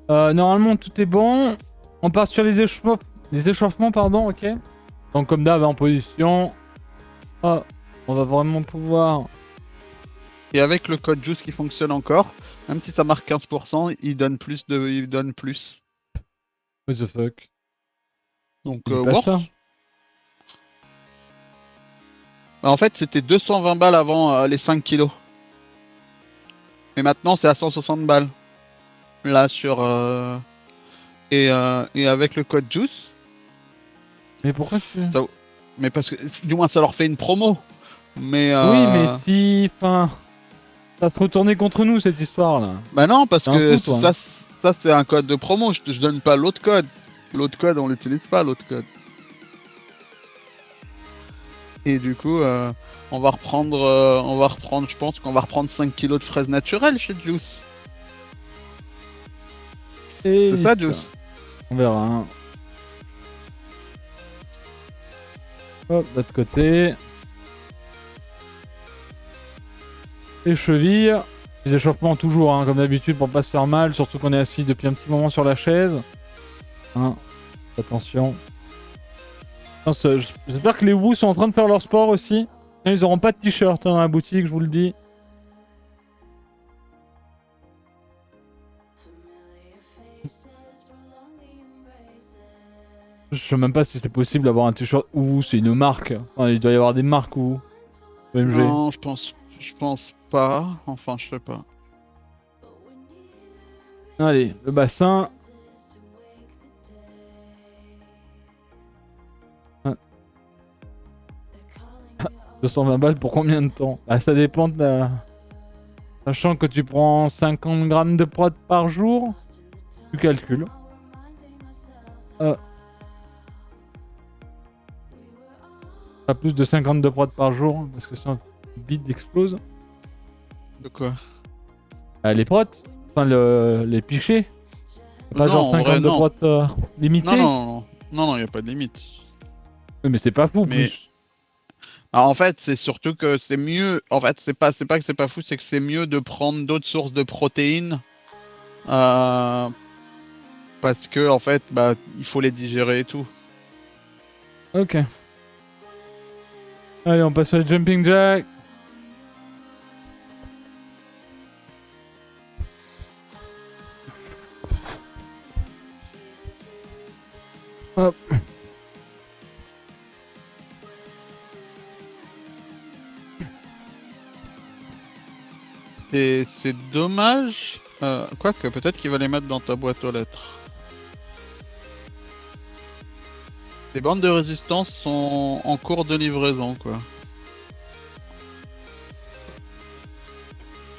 Normalement tout est bon. On part sur les échauffements, pardon, ok. Donc comme d'hab en position. Ah, on va vraiment pouvoir. Et avec le code Juice qui fonctionne encore, même si ça marque 15%, il donne plus de. Il donne plus. What the fuck? Donc, Je dis pas ça. worth. Bah, en fait, c'était 220 balles avant les 5 kilos. Et maintenant, c'est à 160 balles. Là, sur. Et avec le code Juice, Mais pourquoi tu... ça... mais parce que. Du moins, ça leur fait une promo. Mais. Oui, mais si... Enfin... Ça se retournait contre nous cette histoire là. Bah non, parce T'es un que fou toi. ça c'est un code de promo. Je donne pas l'autre code. L'autre code, on l'utilise pas, l'autre code. Et du coup, je pense qu'on va reprendre 5 kilos de fraises naturelles chez Juice. Et C'est ça, l'histoire. Juice? On verra. Hein. Hop, l'autre côté. Les chevilles. Les échauffements toujours, hein, comme d'habitude, pour pas se faire mal. Surtout qu'on est assis depuis un petit moment sur la chaise. Hein. Attention. J'espère que les Wu sont en train de faire leur sport aussi. Ils auront pas de t-shirt hein, dans la boutique, je vous le dis. Je sais même pas si c'est possible d'avoir un t-shirt Wu, c'est une marque. Enfin, il doit y avoir des marques Wu. OMG. Non, je pense pas. Enfin, je sais pas. Allez, le bassin. Ah, 220 balles pour combien de temps? Bah, ça dépend de la... Sachant que tu prends 50 grammes de prod par jour, tu calcules. Pas plus de 50 de prod par jour, parce que sinon le bide explose. De quoi? Les prods, enfin les pichets. Pas Non, genre en vrai, 50 de non. prod Non, limité. non, non. Non, non, y a pas de limite. Oui, mais c'est pas fou Mais plus. en fait, c'est surtout que c'est mieux. En fait, c'est pas que c'est pas fou, c'est que c'est mieux de prendre d'autres sources de protéines. euh, Parce que, en fait, bah, il faut les digérer et tout. Ok. Allez, on passe sur les jumping jacks. Hop. Et c'est dommage. Quoique, peut-être qu'il va les mettre dans ta boîte aux lettres. Les bandes de résistance sont en cours de livraison, quoi.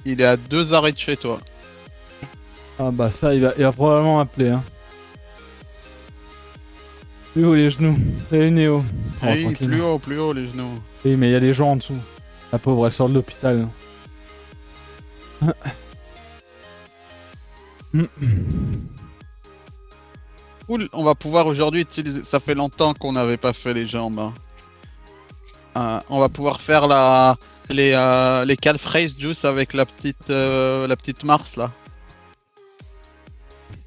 Il est à 2 arrêts de chez toi. Ah bah ça, il va probablement appeler. Hein. Plus haut les genoux. Salut Néo. Oh, Oui, tranquille. plus haut les genoux. Oui, mais il y a les gens en dessous. La pauvre, elle sort de l'hôpital. Cool, on va pouvoir aujourd'hui utiliser. Ça fait longtemps qu'on n'avait pas fait les jambes, hein. On va pouvoir faire les calf raise juice avec la petite marche là.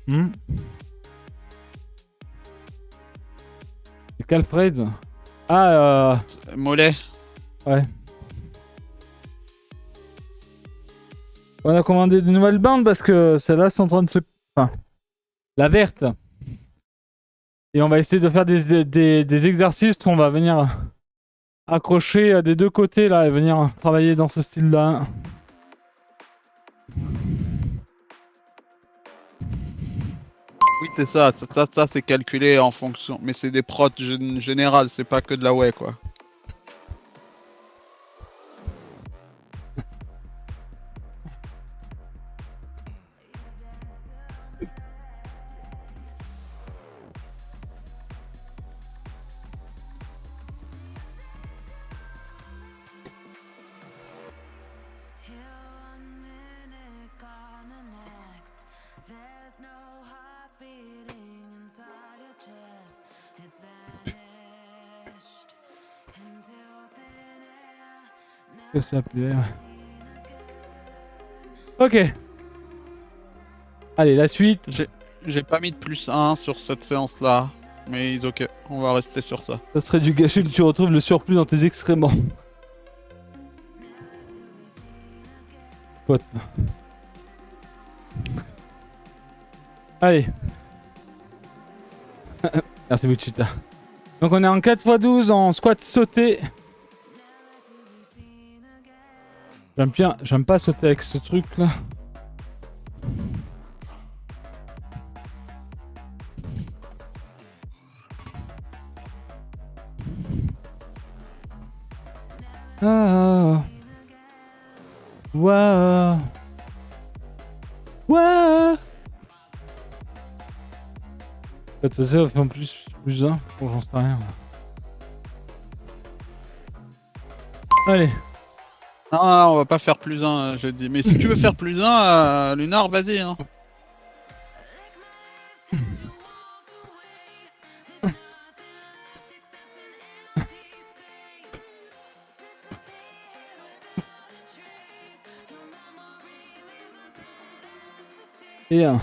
Hmm. Les Calfreds. Ah, Mollet. ouais. On a commandé de nouvelles bandes parce que celles-là sont en train de se... Enfin, la verte. Et on va essayer de faire des exercices où on va venir accrocher des deux côtés là et venir travailler dans ce style-là. Oui, c'est ça. Ça c'est calculé en fonction. Mais c'est des prods générales, c'est pas que de la whey quoi. Que ça plaît. Ok. Allez, la suite. j'ai pas mis de +1 sur cette séance-là. Mais ok, on va rester sur ça. Ça serait du gâchis que tu retrouves le surplus dans tes excréments. Pote. Allez. Merci Wichita. Donc on est en 4x12 en squat sauté. J'aime pas sauter avec ce truc là. Ah. Waouh. Waouh. Ça fait en plus 1. Bon, j'en sais rien. Allez. Non, on va pas faire +1, je dis. Mais si tu veux faire +1, Lunar, vas-y. Hein. Et un.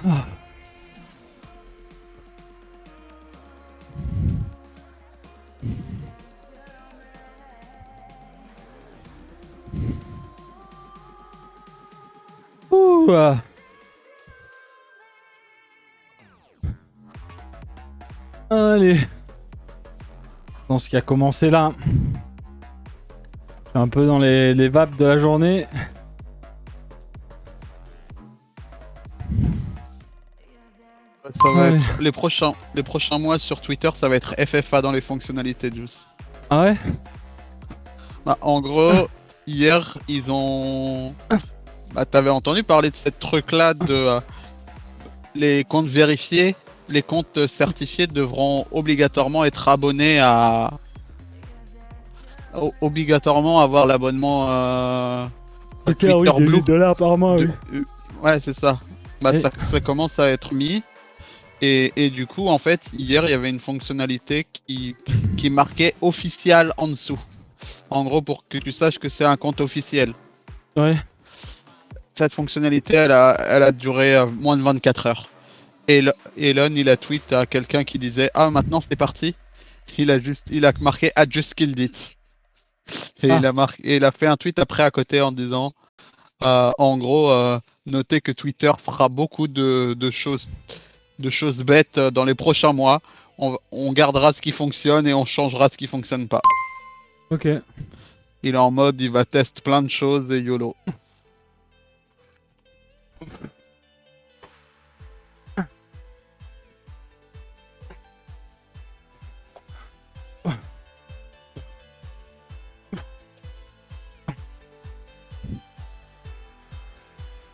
Ah. Ouh. Ah. Allez. Dans ce qui a commencé là. Je suis un peu dans les vapes de la journée. Ça va être les prochains mois sur Twitter, ça va être FFA dans les fonctionnalités de Juice. Ah ouais? Bah, en gros, hier, ils ont... Bah, t'avais entendu parler de cette truc-là de... les comptes vérifiés, les comptes certifiés devront obligatoirement être abonnés à... Obligatoirement avoir l'abonnement Twitter, oui, Blue. $10 par mois, oui. Ouais, c'est ça. Bah, Et- ça commence à être mis. Et du coup, en fait, hier, il y avait une fonctionnalité qui marquait officiel en dessous. En gros, pour que tu saches que c'est un compte officiel. Ouais. Cette fonctionnalité, elle a duré moins de 24 heures. Et Elon, il a tweet à quelqu'un qui disait ah, maintenant c'est parti. Il a marqué I just killed it. Et Ah. il a fait un tweet après à côté en disant en gros, notez que Twitter fera beaucoup de choses bêtes dans les prochains mois. On gardera ce qui fonctionne et on changera ce qui fonctionne pas. Ok. Il est en mode, il va tester plein de choses et YOLO.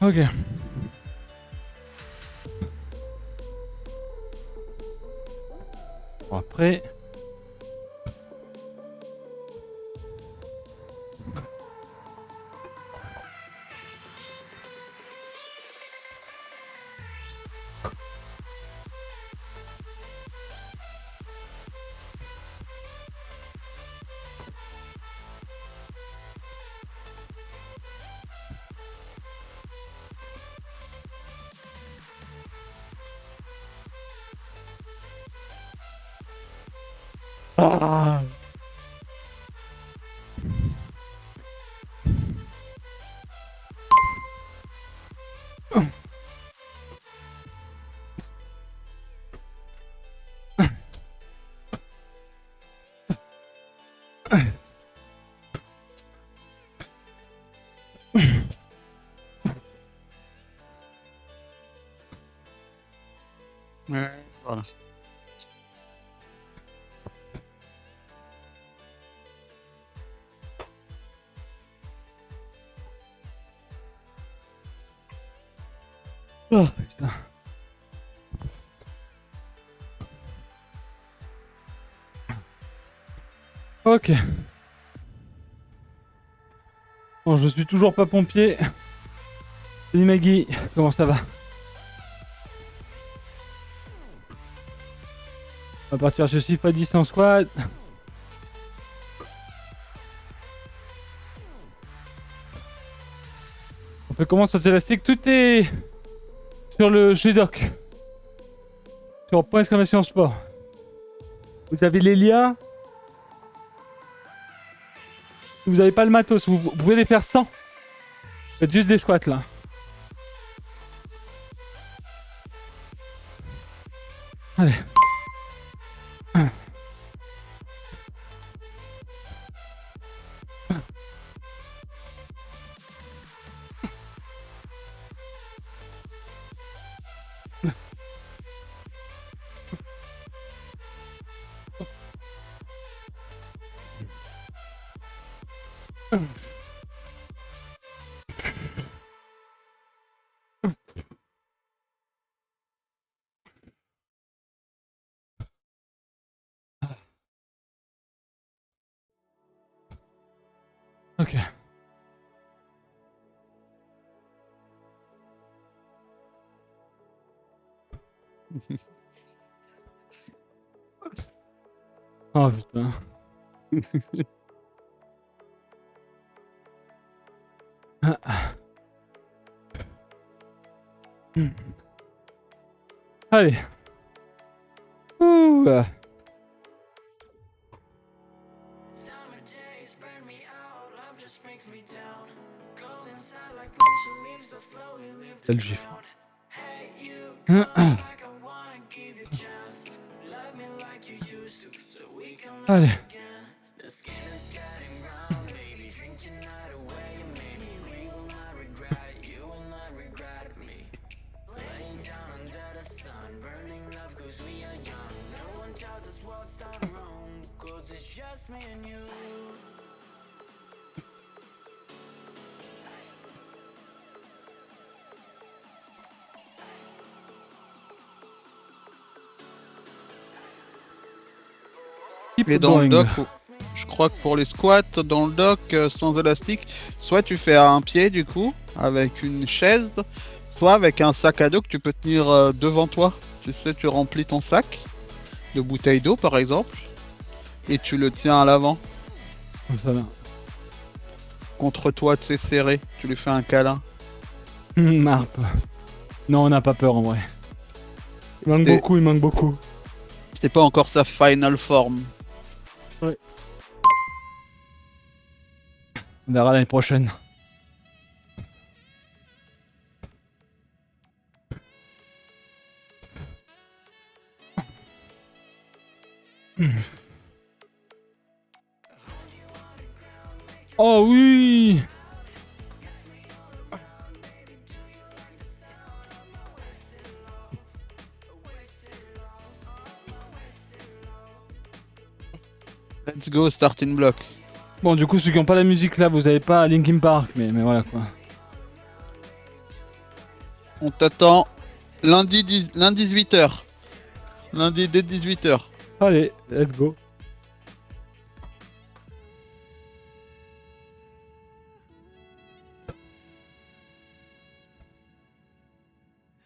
Ok. Bon, après... Ah. Ouais, voilà. Oh, putain. Ok. Bon, je suis toujours pas pompier. Salut Maggie, comment ça va? On va partir sur 6 x 10 en squat. On fait comment sur cet élastique? Tout est sur le GDoc. Sur point exclamation sport. Vous avez les liens. Vous n'avez pas le matos, vous pouvez les faire sans. Faites juste des squats là. Allez. Ok. Oh putain. Allez. Ouh. C'est le gif. Allez. Et dans le dock, je crois que pour les squats, dans le dock sans élastique, soit tu fais à un pied du coup, avec une chaise, soit avec un sac à dos que tu peux tenir devant toi. Tu sais, tu remplis ton sac de bouteilles d'eau par exemple, et tu le tiens à l'avant. Comme ça là. Contre toi, tu sais, serré. Tu lui fais un câlin. Marp. Non, on n'a pas peur en vrai. Il manque beaucoup, il manque beaucoup. C'était pas encore sa final form. Ouais. On verra l'année prochaine. Oh oui! Let's go, starting block. Bon, du coup, ceux qui n'ont pas la musique là, vous avez pas Linkin Park, mais voilà quoi. On t'attend lundi 18h. Lundi dès 18h. Allez, let's go.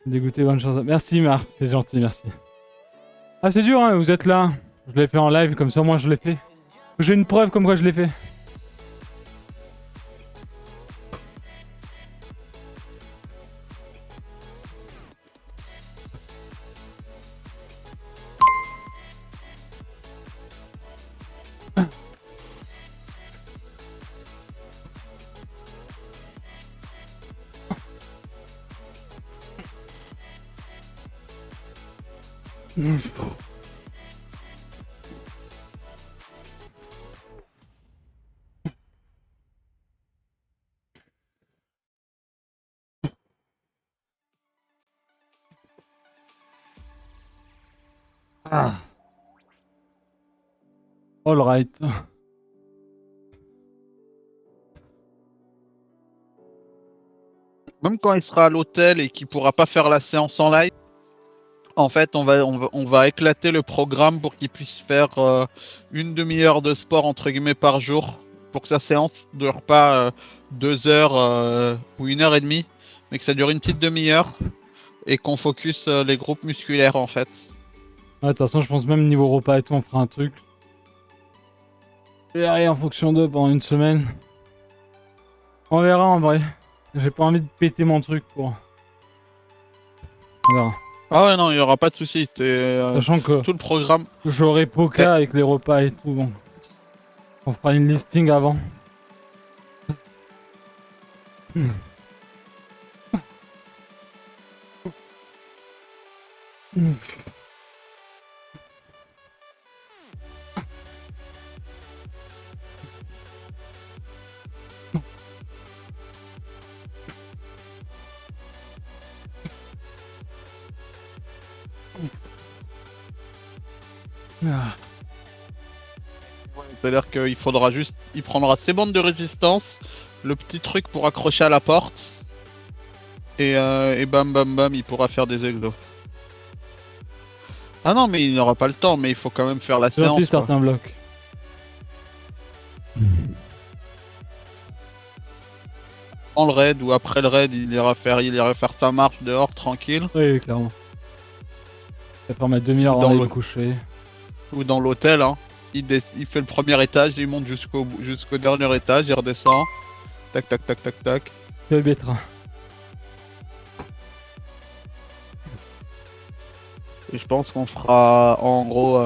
Dégoûté, bonne chance. Merci Marc, c'est gentil, merci. Ah, c'est dur, hein, vous êtes là. Je l'ai fait en live, comme ça, moi je l'ai fait. J'ai une preuve comme quoi je l'ai fait. Ah. All right. Même quand il sera à l'hôtel et qu'il pourra pas faire la séance en live, en fait, on va éclater le programme pour qu'il puisse faire une demi-heure de sport entre guillemets par jour, pour que sa séance dure pas 2 heures ou 1 heure et demie, mais que ça dure une petite demi-heure et qu'on focus les groupes musculaires en fait. Ouais, de toute façon, je pense même niveau repas et tout, on fera un truc. Je verrai en fonction d'eux pendant une semaine. On verra en vrai. J'ai pas envie de péter mon truc pour. On verra. Ah ouais, non, il y aura pas de souci. Sachant que Tout le programme. j'aurai Poca avec les repas et tout. Bon. On fera une listing avant. Ah. C'est-à-dire qu'il faudra juste. Il prendra ses bandes de résistance, le petit truc pour accrocher à la porte. Et bam bam bam, il pourra faire des exos. Ah non, mais il n'aura pas le temps, mais il faut quand même faire la C'est gentil séance. Quoi. certains blocs. Dans le raid ou après le raid, il ira faire sa marche dehors tranquille. Oui, clairement. Ça permet 2000 heures Dans d'aller le- me coucher. Ou dans l'hôtel, hein. Il fait le premier étage, il monte jusqu'au dernier étage, il redescend. Tac tac tac tac tac. Quel bétrin. Et je pense qu'on fera en gros.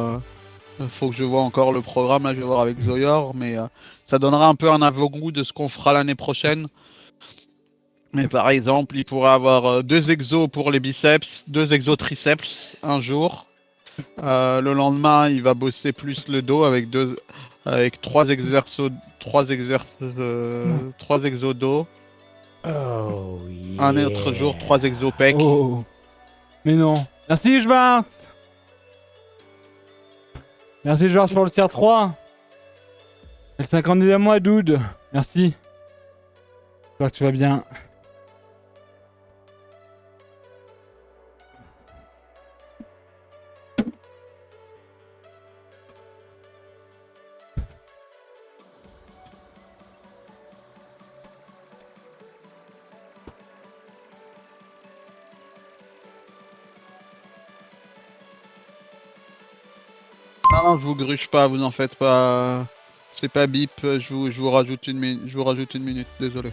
Faut que je vois encore le programme, là je vais voir avec Zoyor, mais ça donnera un peu un avant-goût de ce qu'on fera l'année prochaine. Mais par exemple, il pourrait avoir 2 exos pour les biceps, 2 exos triceps un jour. Le lendemain, il va bosser plus le dos avec 3 exercices, 3 exos dos. Oh Un autre jour, 3 exos pec. Oh. Mais non. Merci Schwartz. Merci Schwartz pour le tier 3. Et le 52 à moi, dude. Merci. J'espère que tu vas bien. Non, non, je vous gruge pas, vous en faites pas. C'est pas bip, je vous rajoute je vous rajoute une minute, désolé.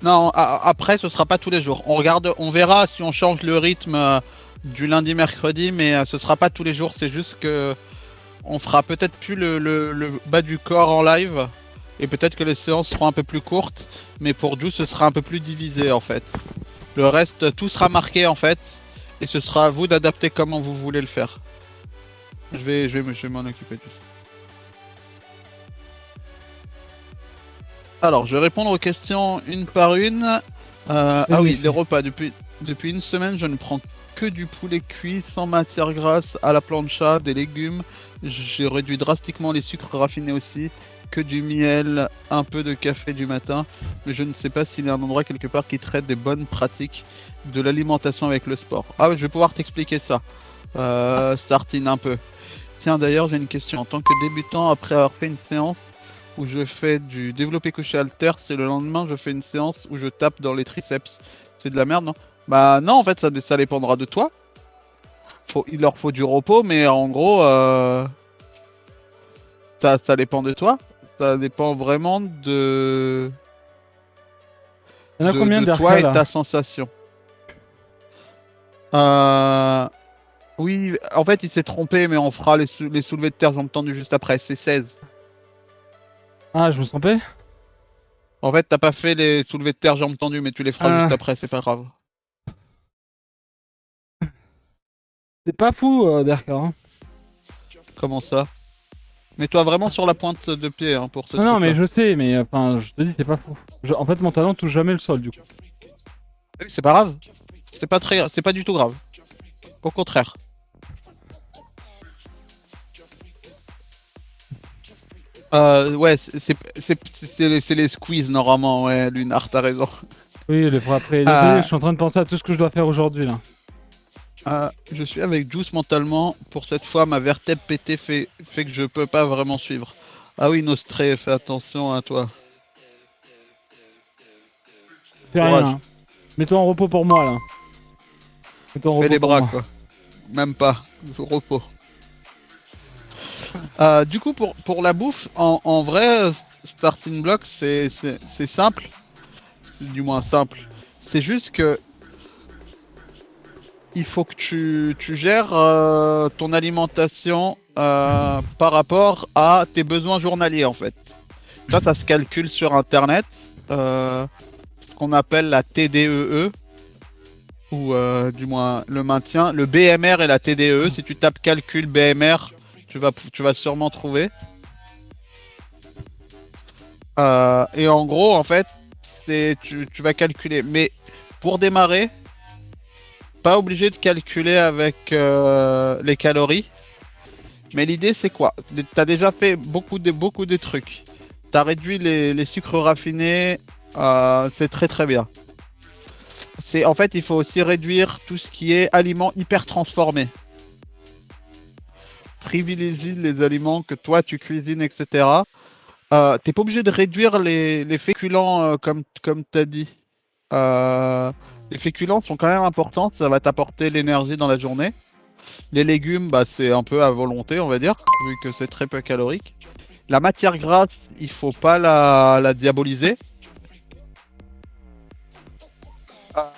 Non, après ce sera pas tous les jours. On verra si on change le rythme du lundi mercredi, mais ce sera pas tous les jours. C'est juste que on fera peut-être plus le bas du corps en live et peut-être que les séances seront un peu plus courtes, mais pour Juice ce sera un peu plus divisé en fait. Le reste, tout sera marqué en fait, et ce sera à vous d'adapter comment vous voulez le faire. Je vais m'en occuper de ça. Alors, je vais répondre aux questions une par une. Ah oui, les repas. Depuis une semaine, je ne prends que du poulet cuit sans matière grasse à la plancha, des légumes. J'ai réduit drastiquement les sucres raffinés aussi. Que du miel, un peu de café du matin. Mais je ne sais pas s'il y a un endroit quelque part qui traite des bonnes pratiques de l'alimentation avec le sport. Ah oui, je vais pouvoir t'expliquer ça. Starting un peu. Tiens, d'ailleurs, j'ai une question. En tant que débutant, après avoir fait une séance où je fais du développé couché halter, c'est le lendemain je fais une séance où je tape dans les triceps. C'est de la merde, non? Bah non, en fait, ça dépendra de toi. Il leur faut du repos, mais en gros, ça dépend de toi. Ça dépend vraiment Il y en a combien de d'RK toi et là? ta sensation. Euh... Oui, en fait, il s'est trompé, mais on fera les soulevés de terre jambes tendues juste après. C'est 16. Ah, je me suis trompé? En fait, t'as pas fait les soulevés de terre jambes tendues, mais tu les feras juste après, c'est pas grave. C'est pas fou, d'RK. Hein. Comment ça? Mets-toi vraiment sur la pointe de pied hein, pour ce Non, non, truc-là. mais je sais, mais enfin, je te dis, c'est pas fou. En fait, mon talent touche jamais le sol du coup. Oui, c'est pas grave. C'est pas du tout grave. Au contraire. Ouais, c'est les squeezes normalement, ouais, Lunar, t'as raison. Oui, les fois après. Désolé, je suis en train de penser à tout ce que je dois faire aujourd'hui là. Je suis avec Juice mentalement. Pour cette fois, ma vertèbre pétée fait que je peux pas vraiment suivre. Ah oui, Nostré, fais attention à toi. Fais rien. Hein. Mets-toi en repos pour moi là. Fais ton Fais repos les pour bras, moi. quoi. Même pas. Repos. Du coup, pour la bouffe, en vrai, Starting Block, c'est simple. C'est du moins simple. C'est juste que il faut que tu gères ton alimentation par rapport à tes besoins journaliers, en fait. Ça se calcule sur Internet. Ce qu'on appelle la TDEE, ou du moins le maintien. Le BMR et la TDEE, si tu tapes calcul BMR, tu vas sûrement trouver. Et en gros, en fait, tu vas calculer. Mais pour démarrer, pas obligé de calculer avec les calories. Mais l'idée, c'est quoi? T'as déjà fait beaucoup de trucs. T'as réduit les sucres raffinés, c'est très très bien. En fait, il faut aussi réduire tout ce qui est aliments hyper transformés. Privilégie les aliments que toi tu cuisines, etc. T'es pas obligé de réduire les féculents comme tu as dit. Euh, les féculents sont quand même importants, ça va t'apporter l'énergie dans la journée. Les légumes, bah, c'est un peu à volonté, on va dire, vu que c'est très peu calorique. La matière grasse, il faut pas la diaboliser.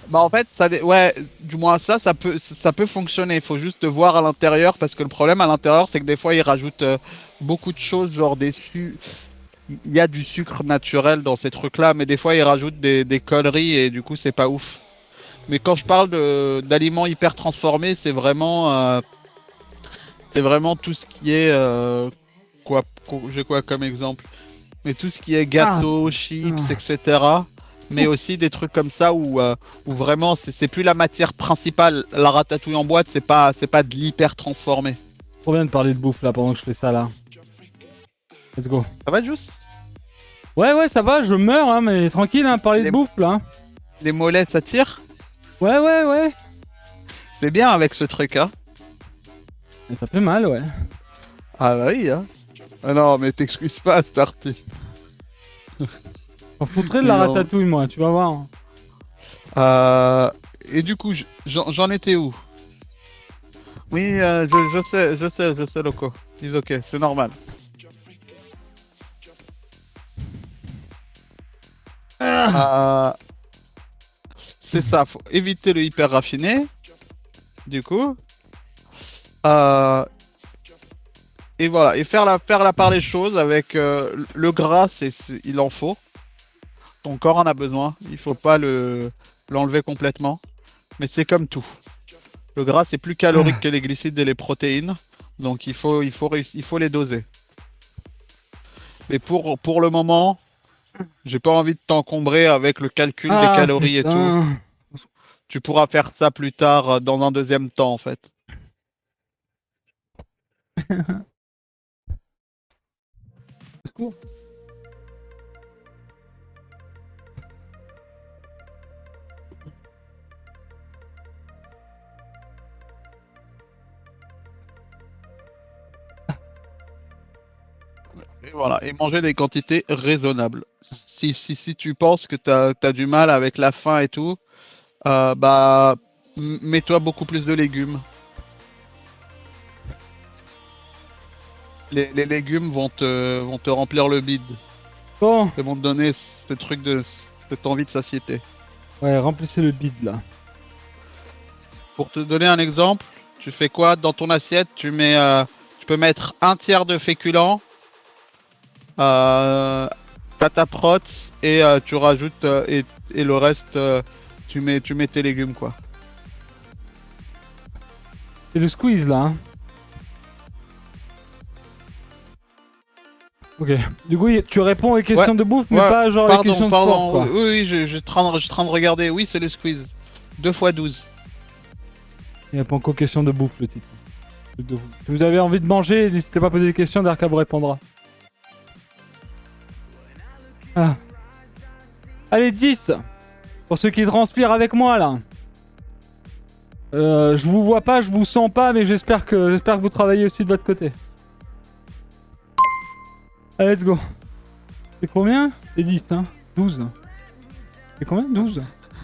Bah en fait, ouais, du moins ça peut fonctionner. Il faut juste voir à l'intérieur, parce que le problème à l'intérieur, c'est que des fois ils rajoutent beaucoup de choses, genre il y a du sucre naturel dans ces trucs-là, mais des fois ils rajoutent des conneries et du coup c'est pas ouf. Mais quand je parle d'aliments hyper transformés, c'est vraiment tout ce qui est j'ai quoi comme exemple? Mais tout ce qui est Ah, gâteaux, chips, putain. etc. Mais aussi des trucs comme ça où vraiment c'est plus la matière principale. La ratatouille en boîte, c'est pas de l'hyper transformé. Trop bien de parler de bouffe là pendant que je fais ça là. Let's go. Ça va, Juice? Ouais, ouais, ça va, je meurs, hein, mais tranquille, hein, parler de Les, bouffe là. Hein. les mollets, ça tire? Ouais, ouais, ouais. C'est bien avec ce truc, hein? Mais ça fait mal, ouais. Ah bah oui, hein? Ah non, mais t'excuses pas, Starty. J'en foutrais de la Non. ratatouille, moi, tu vas voir. Euh, Et du coup, j'en étais où? Oui, je sais, Loco. Dis ok, c'est normal. Ah. Euh, c'est ça, faut éviter le hyper raffiné, du coup. Euh, et voilà, et faire la part des choses avec le gras, il en faut. Ton corps en a besoin, il faut pas l'enlever complètement. Mais c'est comme tout. Le gras, c'est plus calorique que les glucides et les protéines. Donc il faut les doser. Mais pour le moment, j'ai pas envie de t'encombrer avec le calcul des Ah, calories et tout. putain. Tu pourras faire ça plus tard dans un deuxième temps en fait. Secours. Et voilà, et manger des quantités raisonnables. Si tu penses que t'as du mal avec la faim et tout, bah mets-toi beaucoup plus de légumes. Les légumes vont te remplir le bide. Bon. Ils vont te donner ce truc de cette envie de satiété. Ouais, remplissez le bide là. Pour te donner un exemple, tu fais quoi dans ton assiette? Tu peux mettre un tiers de féculents, pata prot et tu rajoutes et le reste tu mets tes légumes quoi. C'est le squeeze là. Hein. Ok. Du coup, tu réponds aux questions Ouais, de bouffe, mais ouais, pas genre les questions de sport, quoi. oui, je suis en train de regarder. Oui, c'est le squeeze. 2 x 12. Il répond qu'aux questions de bouffe, le type. Si vous avez envie de manger, n'hésitez pas à poser des questions, Derka vous répondra. Ah. Allez, 10. Pour ceux qui transpirent avec moi, là. Je vous vois pas, je vous sens pas, mais j'espère que vous travaillez aussi de votre côté. Allez, let's go. C'est combien? C'est 10, hein. 12. C'est combien? 12.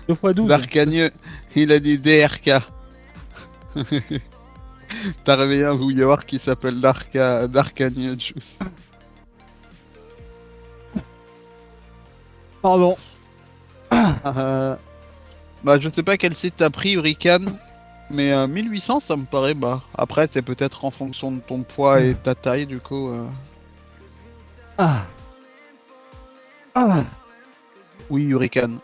2 x 12. Darkanieux, il a dit DRK. T'as réveillé un bouillard qui s'appelle Darkania Juice. Pardon. Bah je sais pas quel site t'as pris Hurricane, mais 1800 ça me paraît bas. Après c'est peut-être en fonction de ton poids et ta taille du coup. Ah. Ah. Oui Hurricane.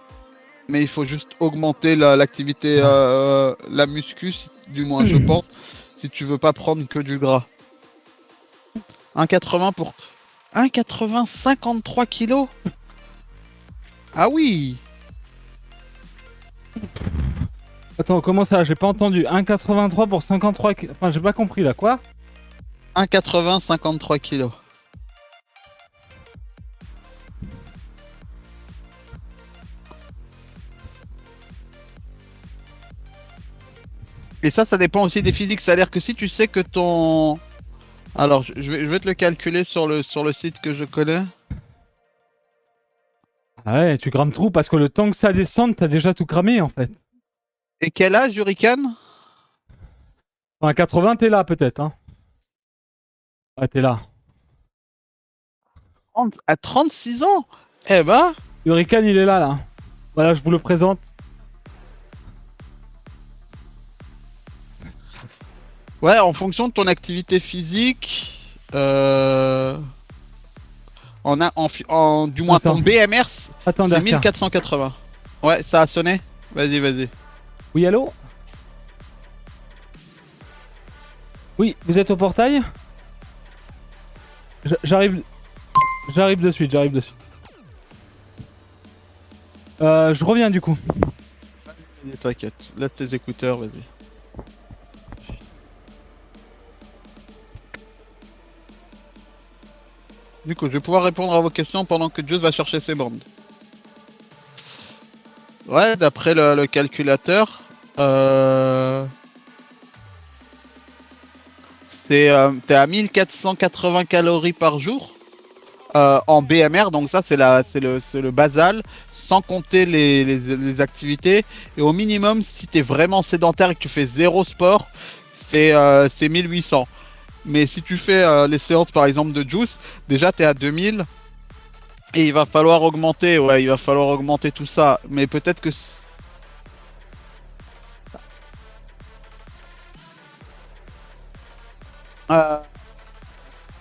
Mais il faut juste augmenter l'activité, la muscu, du moins je pense, si tu veux pas prendre que du gras. 1,80 pour 1,80 53 kilos. Ah oui. Attends, comment ça? J'ai pas entendu. 1,83 pour 53 Enfin, j'ai pas compris là, quoi? 1,80 53 kilos. Et ça dépend aussi des physiques. C'est-à-dire que si tu sais que ton... Alors, je vais te le calculer sur le site que je connais. Ah ouais, tu crames trop parce que le temps que ça descende, t'as déjà tout cramé en fait. Et quel âge, Hurricane? Enfin, 80, t'es là peut-être, hein. Ouais, t'es là. À 36 ans? Eh ben... Hurricane, il est là, là. Voilà, je vous le présente. Ouais, en fonction de ton activité physique... du moins Attends. ton BMR, Attends, c'est Darka. 1480. Ouais, ça a sonné. Vas-y, vas-y. Oui, allô? Oui, vous êtes au portail? J'arrive. J'arrive de suite, j'arrive de suite. Je reviens du coup. Vas-y, t'inquiète, laisse tes écouteurs, vas-y. Du coup, je vais pouvoir répondre à vos questions pendant que Juice va chercher ses bandes. Ouais, d'après le calculateur, t'es à 1480 calories par jour en BMR, donc ça c'est le basal, sans compter les activités. Et au minimum, si t'es vraiment sédentaire et que tu fais zéro sport, c'est 1800. Mais si tu fais les séances par exemple de Juice, déjà t'es à 2000. Et il va falloir augmenter, ouais, il va falloir augmenter tout ça. Mais peut-être que... Euh,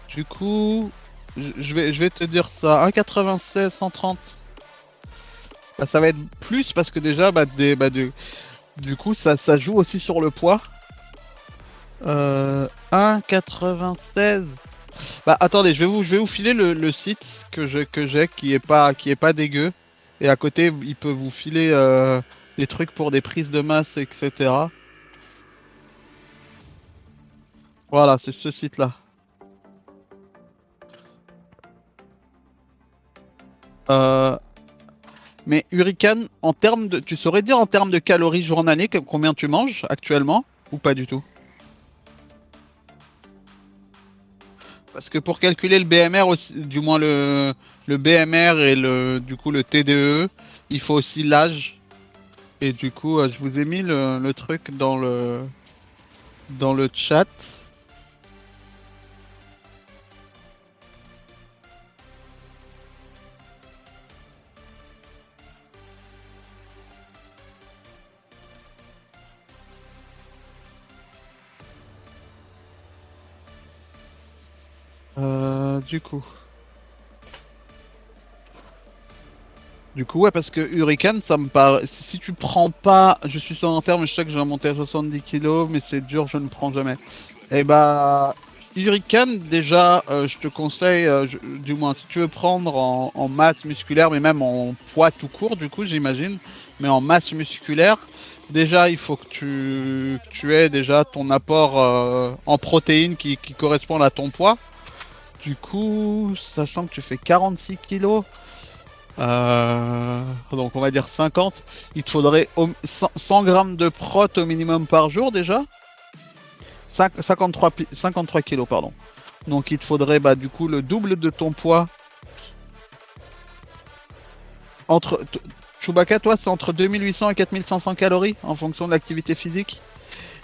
du coup, je vais te dire ça. 1,96, 130. Bah, ça va être plus parce que déjà, du coup, ça joue aussi sur le poids. 1,96. Bah attendez, je vais vous filer le site que j'ai qui est pas dégueu. Et à côté, il peut vous filer des trucs pour des prises de masse, etc. Voilà, c'est ce site-là. Euh, mais Hurricane, en termes de, tu saurais dire en termes de calories journaliers combien tu manges actuellement ou pas du tout? Parce que pour calculer le BMR aussi, du moins le BMR et du coup le TDE, il faut aussi l'âge. Et du coup, je vous ai mis le truc dans le chat. Du coup. Ouais, parce que Hurricane, ça me paraît. Si tu prends pas. Je suis sédentaire, mais je sais que je vais monter à 70 kilos, mais c'est dur, je ne prends jamais. Et bah. Hurricane, déjà, je te conseille, du moins, si tu veux prendre en masse musculaire, mais même en poids tout court, du coup, j'imagine, mais en masse musculaire, déjà, il faut que tu aies déjà ton apport en protéines qui correspond à ton poids. Du coup, sachant que tu fais 46 kilos, donc on va dire 50, il te faudrait 100 grammes de prot au minimum par jour déjà. 53 kilos, pardon. Donc il te faudrait bah, du coup le double de ton poids. Chewbacca, toi, c'est entre 2800 et 4500 calories en fonction de l'activité physique.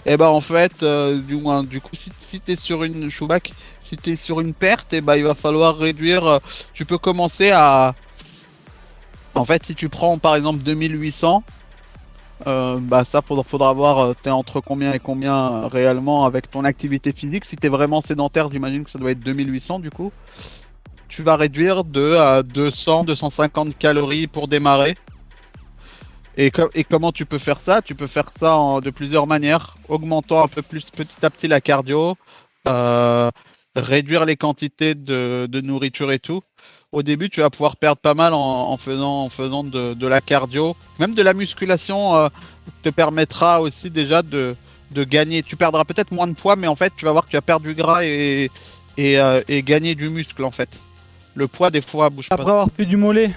Et bah en fait, du coup, si t'es sur une Chewbacca, si t'es sur une perte, et bah il va falloir réduire. Tu peux commencer à. En fait, si tu prends par exemple 2800, bah ça faudra voir t'es entre combien et combien réellement avec ton activité physique. Si t'es vraiment sédentaire, j'imagine que ça doit être 2800 du coup. Tu vas réduire de 200, 250 calories pour démarrer. Et comment tu peux faire ça? Tu peux faire ça de plusieurs manières, augmentant un peu plus petit à petit la cardio, euh, réduire les quantités de nourriture et tout. Au début, tu vas pouvoir perdre pas mal en faisant de la cardio. Même de la musculation te permettra aussi déjà de gagner. Tu perdras peut-être moins de poids, mais en fait, tu vas voir que tu vas perdre du gras et gagner du muscle en fait. Le poids, des fois, bouge pas. Après avoir fait du mollet,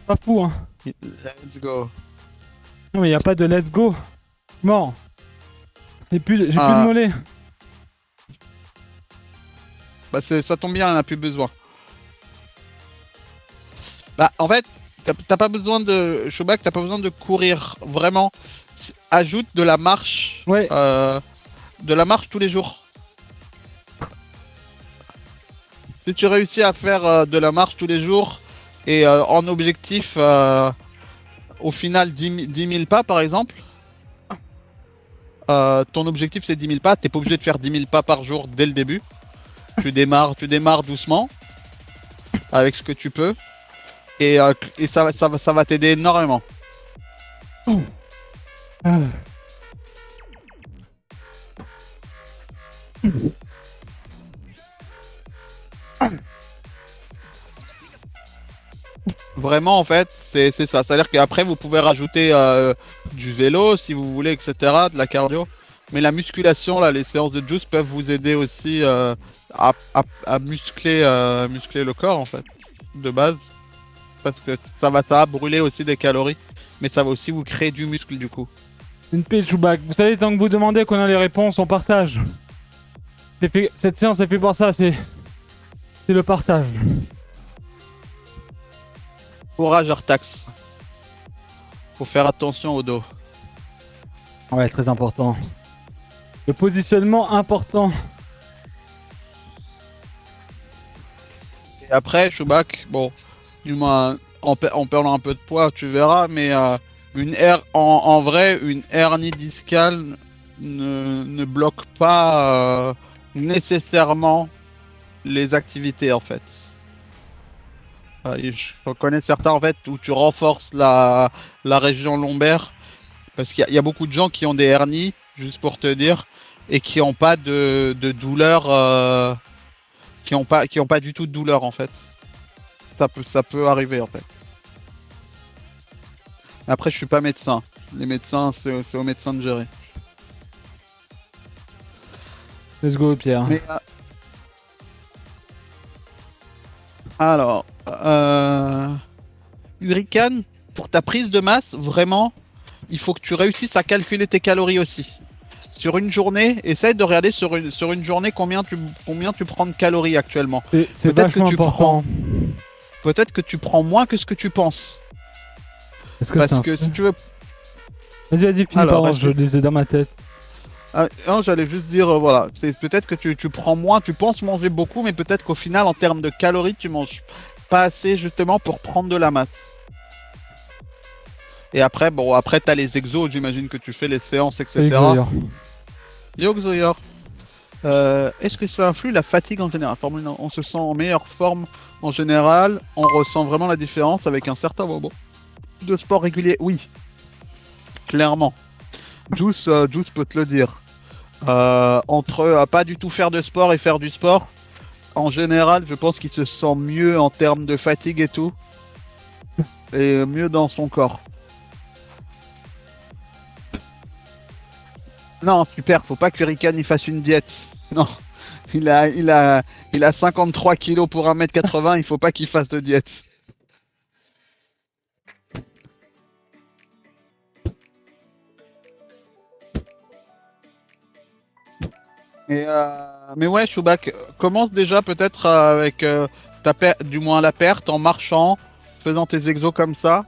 pas fou, hein. Let's go. Non, mais y a pas de let's go. Mort. J'ai plus de Ah. mollet. Bah ça tombe bien, on n'a plus besoin. Bah en fait, t'as pas besoin de Chewbacca, t'as pas besoin de courir vraiment. Ajoute Ouais. de la marche tous les jours. Si tu réussis à faire de la marche tous les jours et en objectif au final 10 000 pas par exemple, ton objectif c'est 10 000 pas, t'es pas obligé de faire 10 000 pas par jour dès le début. Tu démarres doucement avec ce que tu peux et ça va t'aider énormément. Ah. Vraiment, en fait, c'est ça. C'est-à-dire qu'après, vous pouvez rajouter du vélo si vous voulez, etc., de la cardio. Mais la musculation, là, les séances de juice peuvent vous aider aussi à muscler le corps, en fait, de base. Parce que ça va brûler aussi des calories. Mais ça va aussi vous créer du muscle, du coup. Une paix, Chewbacca. Vous savez, tant que vous demandez qu'on a les réponses, on partage. Cette séance est fait pour ça, c'est le partage. Courage, Artax. Faut faire attention au dos. Ouais, très important. Le positionnement important. Et après, Chewbacca, bon, du moins, en perdant un peu de poids, tu verras, mais en vrai, une hernie discale ne bloque pas nécessairement les activités, en fait. Et je connais certains, en fait, où tu renforces la région lombaire, parce qu'il y a beaucoup de gens qui ont des hernies, juste pour te dire, et qui n'ont pas de douleur, qui ont pas du tout de douleur, en fait. Ça peut arriver, en fait. Après, je suis pas médecin. Les médecins, c'est aux médecins de gérer. Let's go, Pierre. Mais alors, Hurricane, pour ta prise de masse, vraiment, il faut que tu réussisses à calculer tes calories aussi. Sur une journée, essaye de regarder sur une journée combien tu prends de calories actuellement. C'est Peut-être que vachement tu important. Peut-être que tu prends moins que ce que tu penses. Est-ce que Parce c'est que si tu veux. Vas-y, finis, Alors, pardon, je lisais dans ma tête. Non, j'allais juste dire, voilà, c'est peut-être que tu prends moins, tu penses manger beaucoup, mais peut-être qu'au final, en termes de calories, tu manges pas assez justement pour prendre de la masse. Et après, bon, après t'as les exos, j'imagine que tu fais les séances, Salut, etc. Xavier. Yo Xoyor. Est-ce que ça influe la fatigue en général? On se sent en meilleure forme en général, on ressent vraiment la différence avec un certain moment de sport régulier. Oui, clairement. Juice peut te le dire. Entre pas du tout faire de sport et faire du sport, en général, je pense qu'il se sent mieux en termes de fatigue et tout, et mieux dans son corps. Non, super, faut pas que Hurricane il fasse une diète. Non, il a 53 kilos pour 1m80, il faut pas qu'il fasse de diète. Mais ouais, Chewbacca, commence déjà peut-être avec du moins la perte en marchant, faisant tes exos comme ça.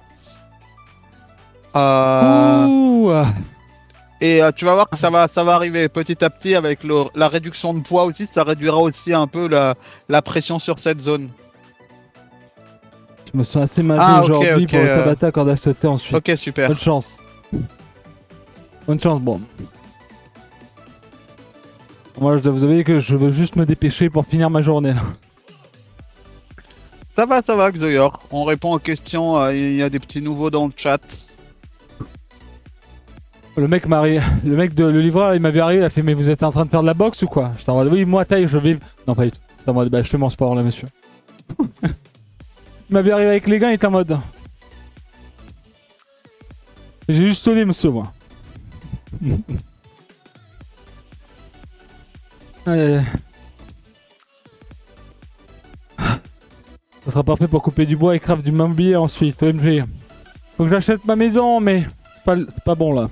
Ouh. Et tu vas voir que ça va arriver petit à petit avec la réduction de poids aussi, ça réduira aussi un peu la pression sur cette zone. Je me sens assez magé Ah, ok, aujourd'hui ok, pour le Tabata corde à sauter ensuite. Ok, super. Bonne chance. Bonne chance, bon. Moi, je dois vous avouer que je veux juste me dépêcher pour finir ma journée. Là. Ça va, Xoyor. On répond aux questions, il y a des petits nouveaux dans le chat. Le mec le livreur, il m'avait arrivé, il a fait mais vous êtes en train de faire de la boxe ou quoi? J'étais en mode oui, moi taille, je vais. Non, pas du tout. J'étais en mode bah je fais mon sport là, monsieur. Il m'avait arrivé avec les gants, il était en mode. J'ai juste sonné, monsieur, moi. Allez. Ça sera parfait pour couper du bois et craft du mobilier ensuite. OMG. Faut que j'achète ma maison, mais c'est pas bon là.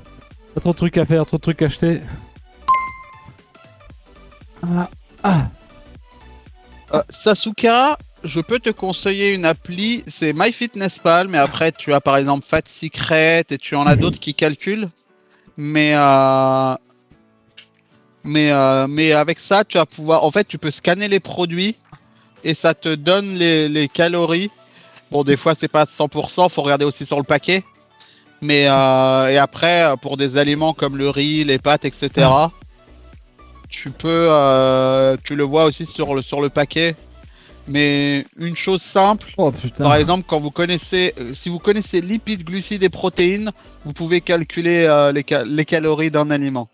Pas trop de trucs à faire, trop de trucs à acheter. Sasuka, je peux te conseiller une appli, c'est MyFitnessPal, mais après tu as par exemple Fat Secret et tu en as d'autres qui calculent. Mais avec ça, tu vas pouvoir, en fait, tu peux scanner les produits et ça te donne les calories. Bon, des fois c'est pas 100%, faut regarder aussi sur le paquet. Mais et après, pour des aliments comme le riz, les pâtes, etc. Tu le vois aussi sur le paquet. Mais une chose simple, Oh putain. par exemple, quand vous connaissez, si vous connaissez lipides, glucides et protéines, vous pouvez calculer les calories d'un aliment.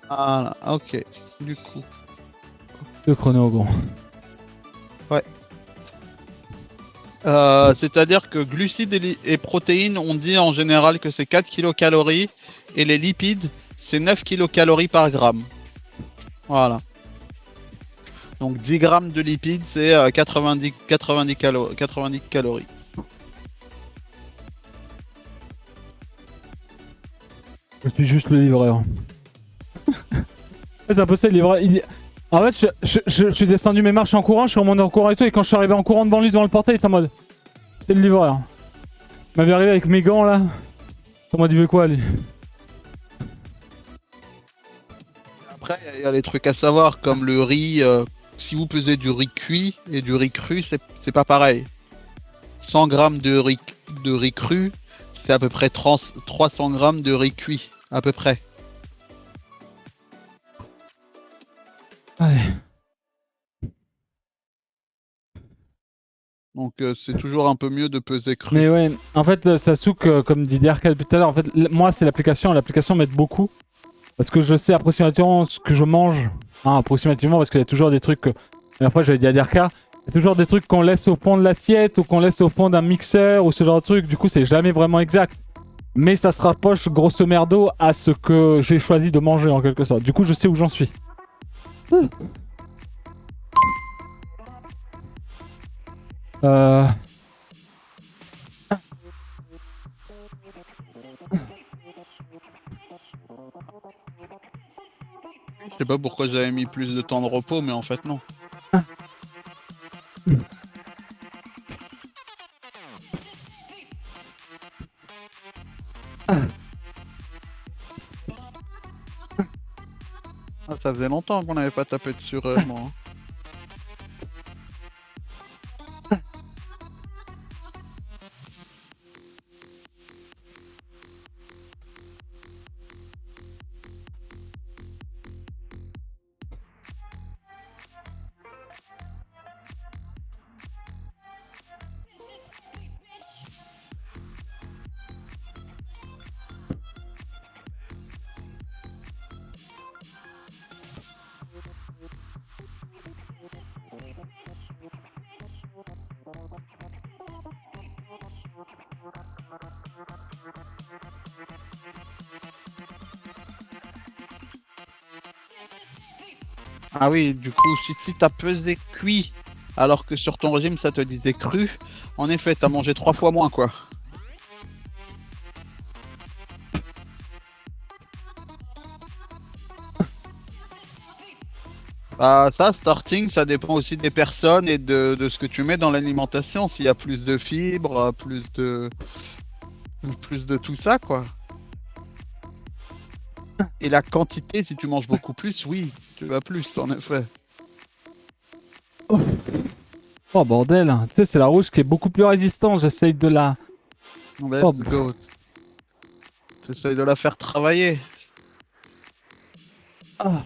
Voilà, ok. Du coup. Le chrono, gros. C'est-à-dire que glucides et protéines, on dit en général que c'est 4 kilocalories et les lipides, c'est 9 kilocalories par gramme. Voilà. Donc 10 grammes de lipides, c'est 90 calories. Je suis juste le livreur. C'est un peu ça le livreur. En fait, je suis descendu mes marches en courant, je suis remonté en courant et tout, et quand je suis arrivé en courant devant lui, devant le portail, il était en mode. C'est le livreur. Il m'avait arrivé avec mes gants là. Comment il veut quoi lui? Après, il y a des trucs à savoir, comme le riz. Si vous pesez du riz cuit et du riz cru, c'est pas pareil. 100 grammes de riz cru, c'est à peu près 300 grammes de riz cuit, à peu près. Allez. Donc c'est toujours un peu mieux de peser cru. Mais ouais, en fait, Sasuke, comme dit DRK depuis tout à l'heure, en fait, moi c'est l'application m'aide beaucoup. Parce que je sais approximativement ce que je mange. Hein, approximativement, parce qu'il y a toujours des trucs. La dernière fois, j'avais dit à DRK, il y a toujours des trucs qu'on laisse au fond de l'assiette ou qu'on laisse au fond d'un mixeur ou ce genre de truc. Du coup, c'est jamais vraiment exact. Mais ça se rapproche grosso merdo à ce que j'ai choisi de manger en quelque sorte. Du coup, je sais où j'en suis. Je sais pas pourquoi j'avais mis plus de temps de repos, mais en fait non. Ah, ça faisait longtemps qu'on n'avait pas tapé dessus réellement. Hein. Ah oui, du coup, si t'as pesé cuit alors que sur ton régime ça te disait cru, en effet, t'as mangé 3 fois moins quoi. Bah ça, starting, ça dépend aussi des personnes et de ce que tu mets dans l'alimentation. S'il y a plus de fibres, plus de... plus de tout ça, quoi. Et la quantité, si tu manges beaucoup plus, oui, tu vas plus, en effet. Oh bordel, tu sais, c'est la rouge qui est beaucoup plus résistante. J'essaye de la. Let's Oh, go. T'essayes de la faire travailler. ah.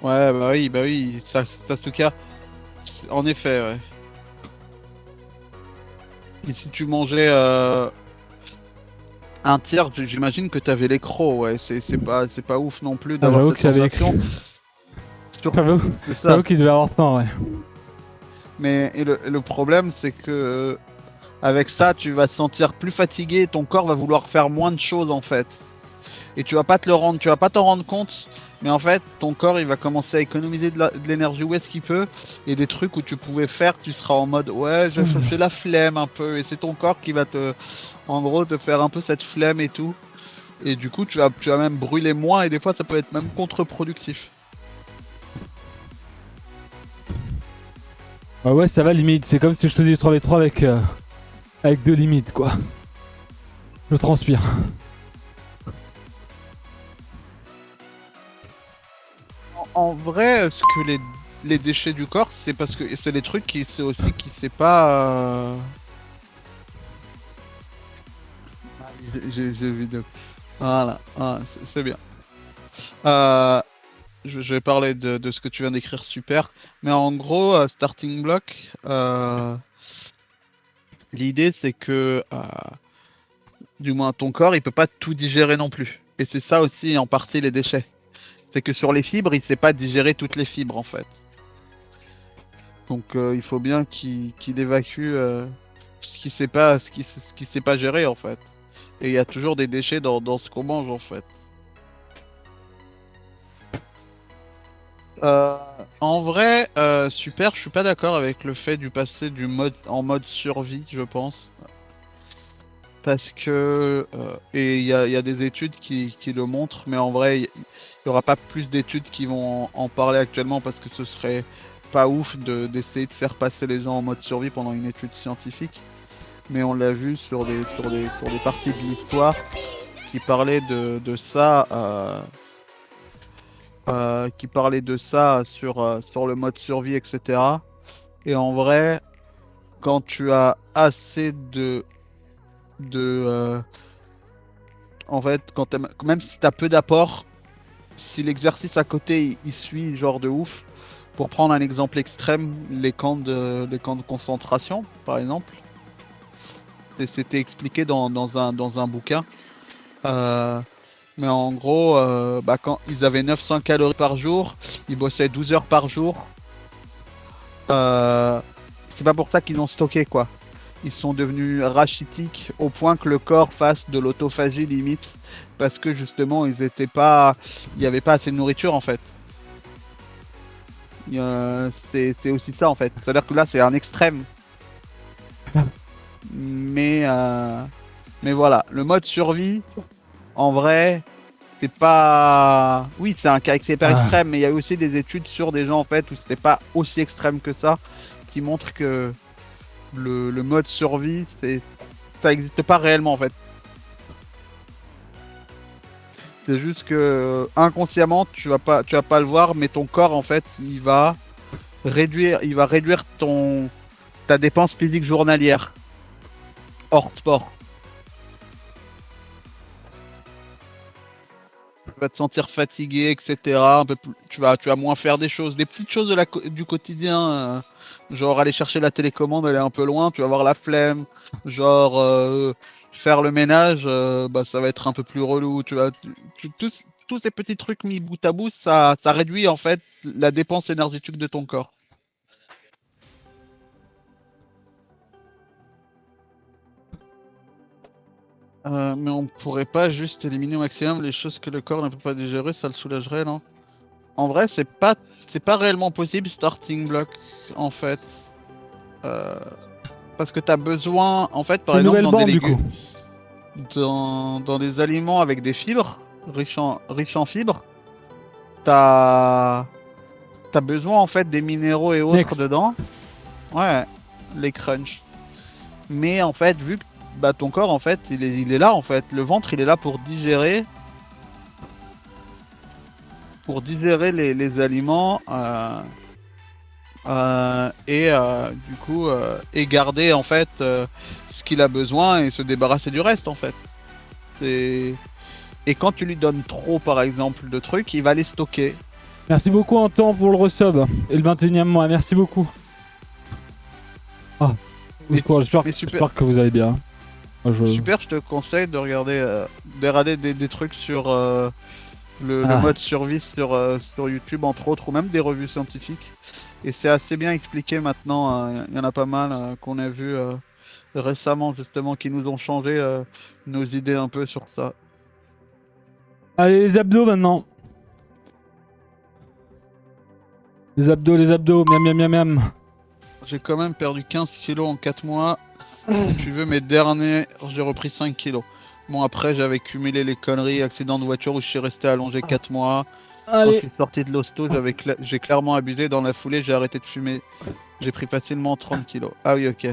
Ouais, bah oui, Sasuke. En effet, ouais. Et si tu mangeais un tiers, j'imagine que t'avais les crocs, ouais. C'est pas ouf non plus Ah, d'avoir j'avoue cette que j'avais. sensation. J'avoue C'est j'avoue ça. qu'il devait avoir faim, ouais. Mais le problème, c'est que avec ça, tu vas te sentir plus fatigué, ton corps va vouloir faire moins de choses en fait. Et tu vas pas t'en rendre compte, mais en fait, ton corps il va commencer à économiser de l'énergie où est-ce qu'il peut, et des trucs où tu pouvais faire, tu seras en mode ouais, j'ai la flemme un peu, et c'est ton corps qui va en gros, te faire un peu cette flemme et tout. Et du coup, tu vas même brûler moins, et des fois, ça peut être même contre-productif. Ah ouais, ça va limite. C'est comme si je faisais du 3v3 avec deux limites, quoi. Je transpire. En vrai, ce que les déchets du corps, c'est parce que c'est des trucs qui c'est aussi qui c'est pas. J'ai vu de. Voilà, ah, c'est bien. Euh, je vais parler de ce que tu viens d'écrire, super. Mais en gros, Starting Block, l'idée c'est que, du moins ton corps, il peut pas tout digérer non plus. Et c'est ça aussi en partie les déchets. C'est que sur les fibres, il sait pas digérer toutes les fibres en fait. Donc il faut bien qu'il évacue ce qui sait pas gérer en fait. Et il y a toujours des déchets dans ce qu'on mange en fait. Euh, En vrai, super, je suis pas d'accord avec le fait du passer du mode en mode survie, je pense. Parce que, et il y a des études qui le montrent, mais en vrai, il y aura pas plus d'études qui vont en parler actuellement parce que ce serait pas ouf d'essayer de faire passer les gens en mode survie pendant une étude scientifique. Mais on l'a vu sur des parties de l'histoire qui parlaient de ça, qui parlaient de ça sur le mode survie, etc. Et en vrai, quand tu as assez de en fait, même si t'as peu d'apports, si l'exercice à côté il suit genre de ouf, pour prendre un exemple extrême, les camps de concentration, par exemple, c'était expliqué dans un bouquin. Euh, mais en gros, bah, quand ils avaient 900 calories par jour, ils bossaient 12 heures par jour. Euh, c'est pas pour ça qu'ils ont stocké quoi. Ils sont devenus rachitiques au point que le corps fasse de l'autophagie limite parce que justement ils étaient pas, il y avait pas assez de nourriture en fait. C'est aussi ça en fait. C'est-à-dire que là c'est un extrême, mais mais voilà, le mode survie en vrai c'est pas, oui c'est un cas hyper Ah. extrême, mais il y a aussi des études sur des gens en fait où c'était pas aussi extrême que ça qui montrent que le mode survie ça existe pas réellement en fait. C'est juste que inconsciemment, tu vas pas le voir, mais ton corps en fait, il va réduire ta dépense physique journalière hors sport. Tu vas te sentir fatigué, etc. Tu vas moins faire des choses, des petites choses du quotidien, genre aller chercher la télécommande, elle est un peu loin, tu vas avoir la flemme, genre faire le ménage, bah ça va être un peu plus relou, tous ces petits trucs mis bout à bout, ça réduit en fait la dépense énergétique de ton corps. Mais on pourrait pas juste éliminer au maximum les choses que le corps ne peut pas digérer, ça le soulagerait, non? En vrai, c'est pas réellement possible, starting block, en fait. Parce que t'as besoin, en fait, par Une exemple, nouvelle dans des bande du coup. légumes, dans des aliments avec des fibres, riches en fibres, t'as besoin, en fait, des minéraux et autres Next. dedans. Ouais, les crunchs. Mais en fait, vu que bah, ton corps, en fait, il est là, en fait. Le ventre, il est là pour digérer les aliments du coup, et garder, en fait, ce qu'il a besoin et se débarrasser du reste, en fait. C'est- Et quand tu lui donnes trop, par exemple, de trucs, il va les stocker. Merci beaucoup Anton pour le resub. Et le 21 e mois, merci beaucoup. Ah, au Mais- secours, j'espère mais super. j'espère que vous allez bien. Moi, Super, je te conseille de regarder, des trucs sur le Ah. mode survie sur YouTube, entre autres, ou même des revues scientifiques. Et c'est assez bien expliqué maintenant. Il y en a pas mal qu'on a vu récemment, justement, qui nous ont changé nos idées un peu sur ça. Allez, les abdos maintenant. Les abdos, miam miam miam miam. J'ai quand même perdu 15 kilos en 4 mois. Si tu veux, mes derniers, j'ai repris 5 kilos. Bon, après, j'avais cumulé les conneries, accident de voiture où je suis resté allongé 4 mois. Quand je Allez. suis sorti de l'hosto, j'ai clairement abusé. Dans la foulée, j'ai arrêté de fumer. J'ai pris facilement 30 kilos. Ah oui, ok.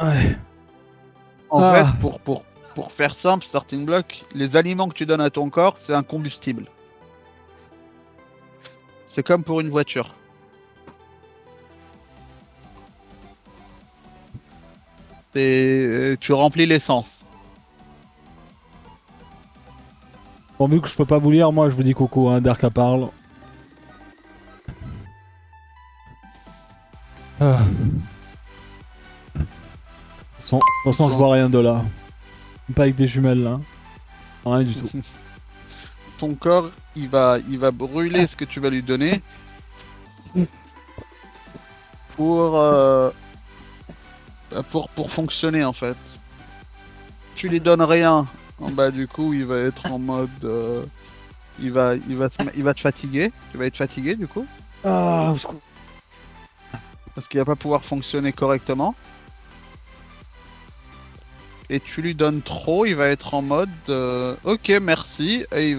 Ouais. En Ah. fait, pour faire simple, starting block, les aliments que tu donnes à ton corps, c'est un combustible. C'est comme pour une voiture. Tu remplis l'essence. Bon, vu que je peux pas vous lire, moi je vous dis coucou, hein, Dark parle. Ah. De toute façon, je vois rien de là. Pas avec des jumelles là. Rien du tout. Ton corps, il va brûler ce que tu vas lui donner pour, pour fonctionner en fait. Tu lui donnes rien, bah du coup il va être en mode, il va te fatiguer. Tu vas être fatigué du coup Ah, au secours. parce qu'il va pas pouvoir fonctionner correctement. Et tu lui donnes trop, il va être en mode, ok merci, et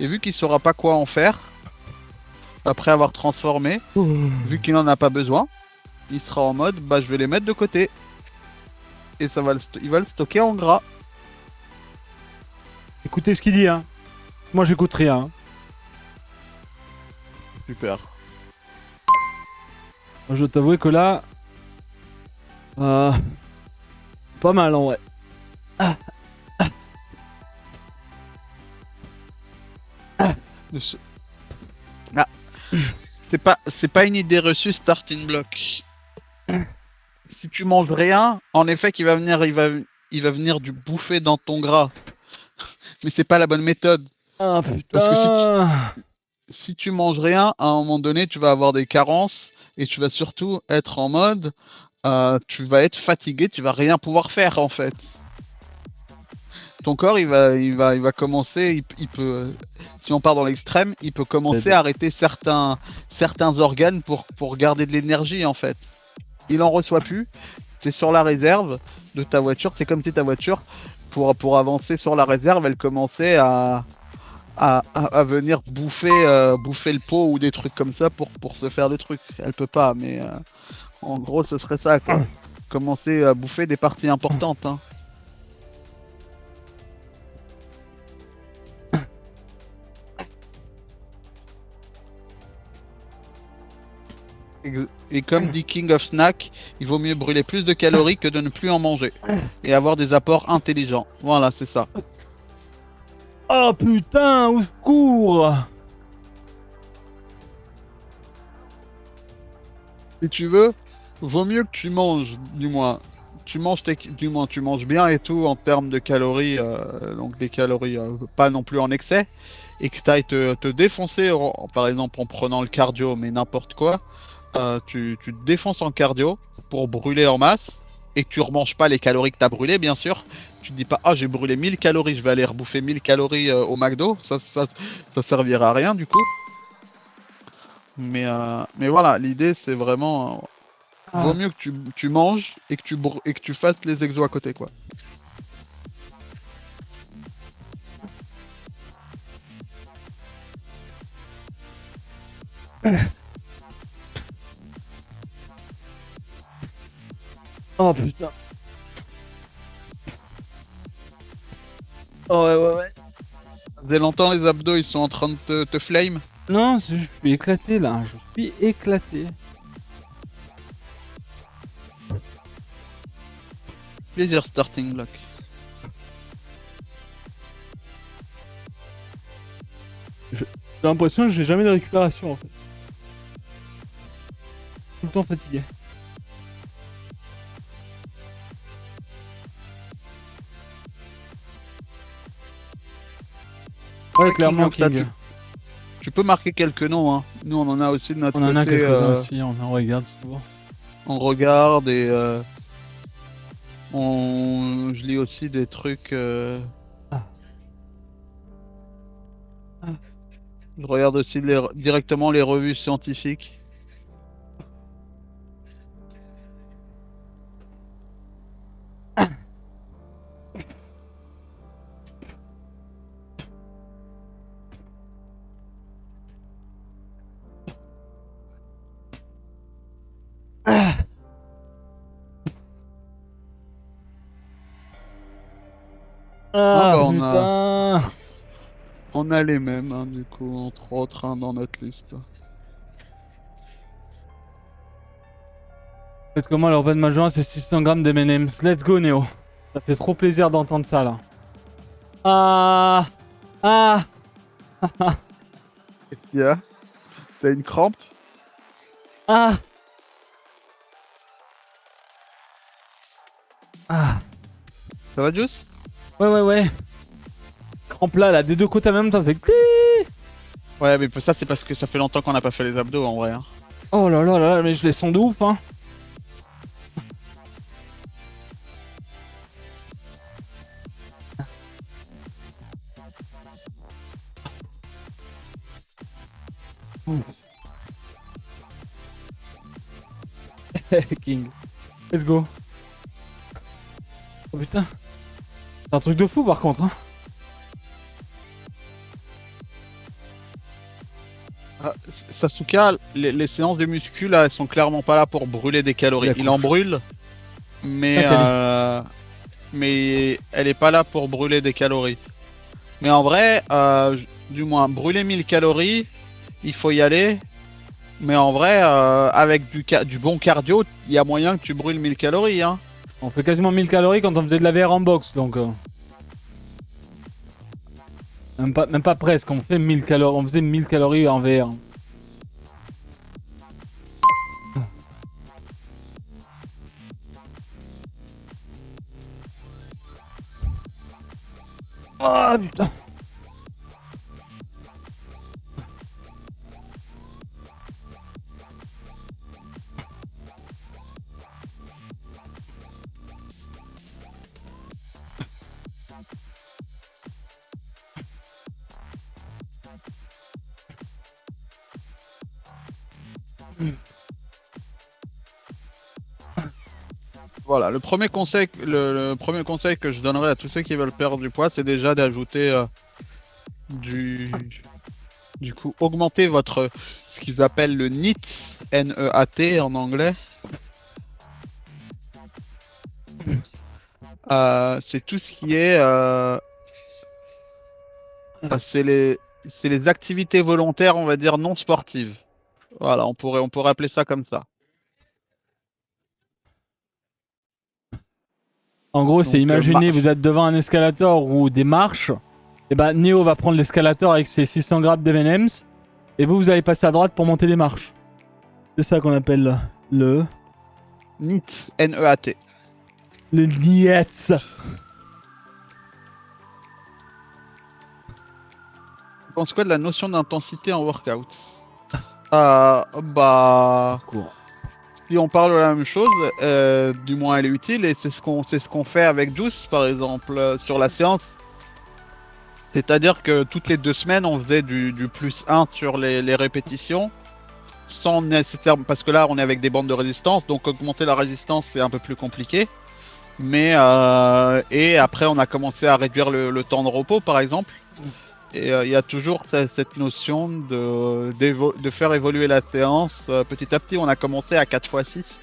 vu qu'il saura pas quoi en faire après avoir transformé, vu qu'il en a pas besoin, il sera en mode bah je vais les mettre de côté et il va le stocker en gras. Écoutez ce qu'il dit, hein. Moi j'écoute rien. Super. Je dois t'avouer que là. Pas mal en vrai. Je- Ah. C'est pas une idée reçue starting block. Si tu manges rien, en effet il va venir du bouffer dans ton gras. Mais c'est pas la bonne méthode. Ah Parce que putain. si tu manges rien, à un moment donné, tu vas avoir des carences et tu vas surtout être en mode, tu vas être fatigué, tu vas rien pouvoir faire en fait. Ton corps, il va commencer, il peut, si on part dans l'extrême, il peut commencer à arrêter certains organes pour garder de l'énergie en fait. Il en reçoit plus. C'est sur la réserve de ta voiture. C'est comme si ta voiture, pour avancer sur la réserve, elle commençait à venir bouffer le pot ou des trucs comme ça pour se faire des trucs. Elle peut pas, mais en gros, ce serait ça quoi. Commencer à bouffer des parties importantes. Hein. Et comme dit King of Snack, il vaut mieux brûler plus de calories que de ne plus en manger. Et avoir des apports intelligents. Voilà, c'est ça. Oh putain, au secours. Si tu veux, vaut mieux que tu manges, du moins, tu manges du moins tu manges bien et tout en termes de calories, donc des calories pas non plus en excès, et que tu ailles te défoncer, par exemple en prenant le cardio, mais n'importe quoi, tu te défonces en cardio pour brûler en masse, et que tu remanges pas les calories que tu as brûlées, bien sûr. Tu te dis pas, ah j'ai brûlé 1000 calories, je vais aller rebouffer 1000 calories au McDo, ça servira à rien du coup. Mais voilà, l'idée c'est vraiment, vaut Ah. mieux que tu manges et que et que tu fasses les exos à côté quoi. Oh putain. Oh ouais, ouais, ouais. Ça faisait longtemps les abdos ils sont en train de te flame. Non, je suis éclaté là. Je suis éclaté. Plaisir starting block. J'ai l'impression que j'ai jamais de récupération en fait. Tout le temps fatigué. Ouais, clairement, King, King. tu peux marquer quelques noms, hein. Nous on en a aussi de notre On en a côté, quelques-uns aussi, on en regarde souvent. on regarde et je lis aussi des trucs. Ah. Ah. Je regarde aussi directement les revues scientifiques. Ah Ah bah putain. on a les mêmes, hein, du coup, entre autres, hein, dans notre liste. Faites comment le repas de ma journée, c'est 600 grammes d'M&M's. Let's go Néo. Ça fait trop plaisir d'entendre ça là. Ah. Ah. Qu'est-ce qu'il y a? T'as une crampe? Ah. Ah. Ça va, Juice? Ouais, ouais, ouais. Crampe là, des deux côtés en même temps, ça fait clé. Ouais, mais ça, c'est parce que ça fait longtemps qu'on n'a pas fait les abdos en vrai. Hein. Oh là là là, mais je les sens de ouf, hein. King. Let's go. Oh putain. C'est un truc de fou par contre, hein. Ah, Sasuka, les séances de muscu là, elles sont clairement pas là pour brûler des calories. Il en brûle, mais mais elle est pas là pour brûler des calories. Mais en vrai, du moins brûler 1000 calories, il faut y aller. Mais en vrai, avec du bon cardio, il y a moyen que tu brûles 1000 calories. Hein. On fait quasiment 1000 calories quand on faisait de la VR en box, donc... Même pas presque, on fait 1000 calories, on faisait 1000 calories en VR. Ah putain. Voilà, le premier conseil que je donnerais à tous ceux qui veulent perdre du poids, c'est déjà d'ajouter du coup augmenter votre ce qu'ils appellent le NEAT, N-E-A-T en anglais. C'est tout ce qui est c'est les activités volontaires, on va dire non sportives. Voilà, on pourrait appeler ça comme ça. En gros, c'est Donc imaginez, vous êtes devant un escalator ou des marches. Et bah, Neo va prendre l'escalator avec ses 600 grammes d'M&M's. Et vous allez passer à droite pour monter les marches. C'est ça qu'on appelle le... NEAT, N-E-A-T. Les niets. Tu penses quoi de la notion d'intensité en workout? Bah, Cours. si on parle de la même chose, du moins elle est utile et c'est ce qu'on fait avec Juice par exemple sur la séance. C'est-à-dire que toutes les 2 semaines on faisait du +1 sur les répétitions sans nécessaire parce que là on est avec des bandes de résistance donc augmenter la résistance c'est un peu plus compliqué. Mais et après on a commencé à réduire le temps de repos par exemple. Et il y a toujours cette notion de faire évoluer la séance. Petit à petit, on a commencé à 4x6.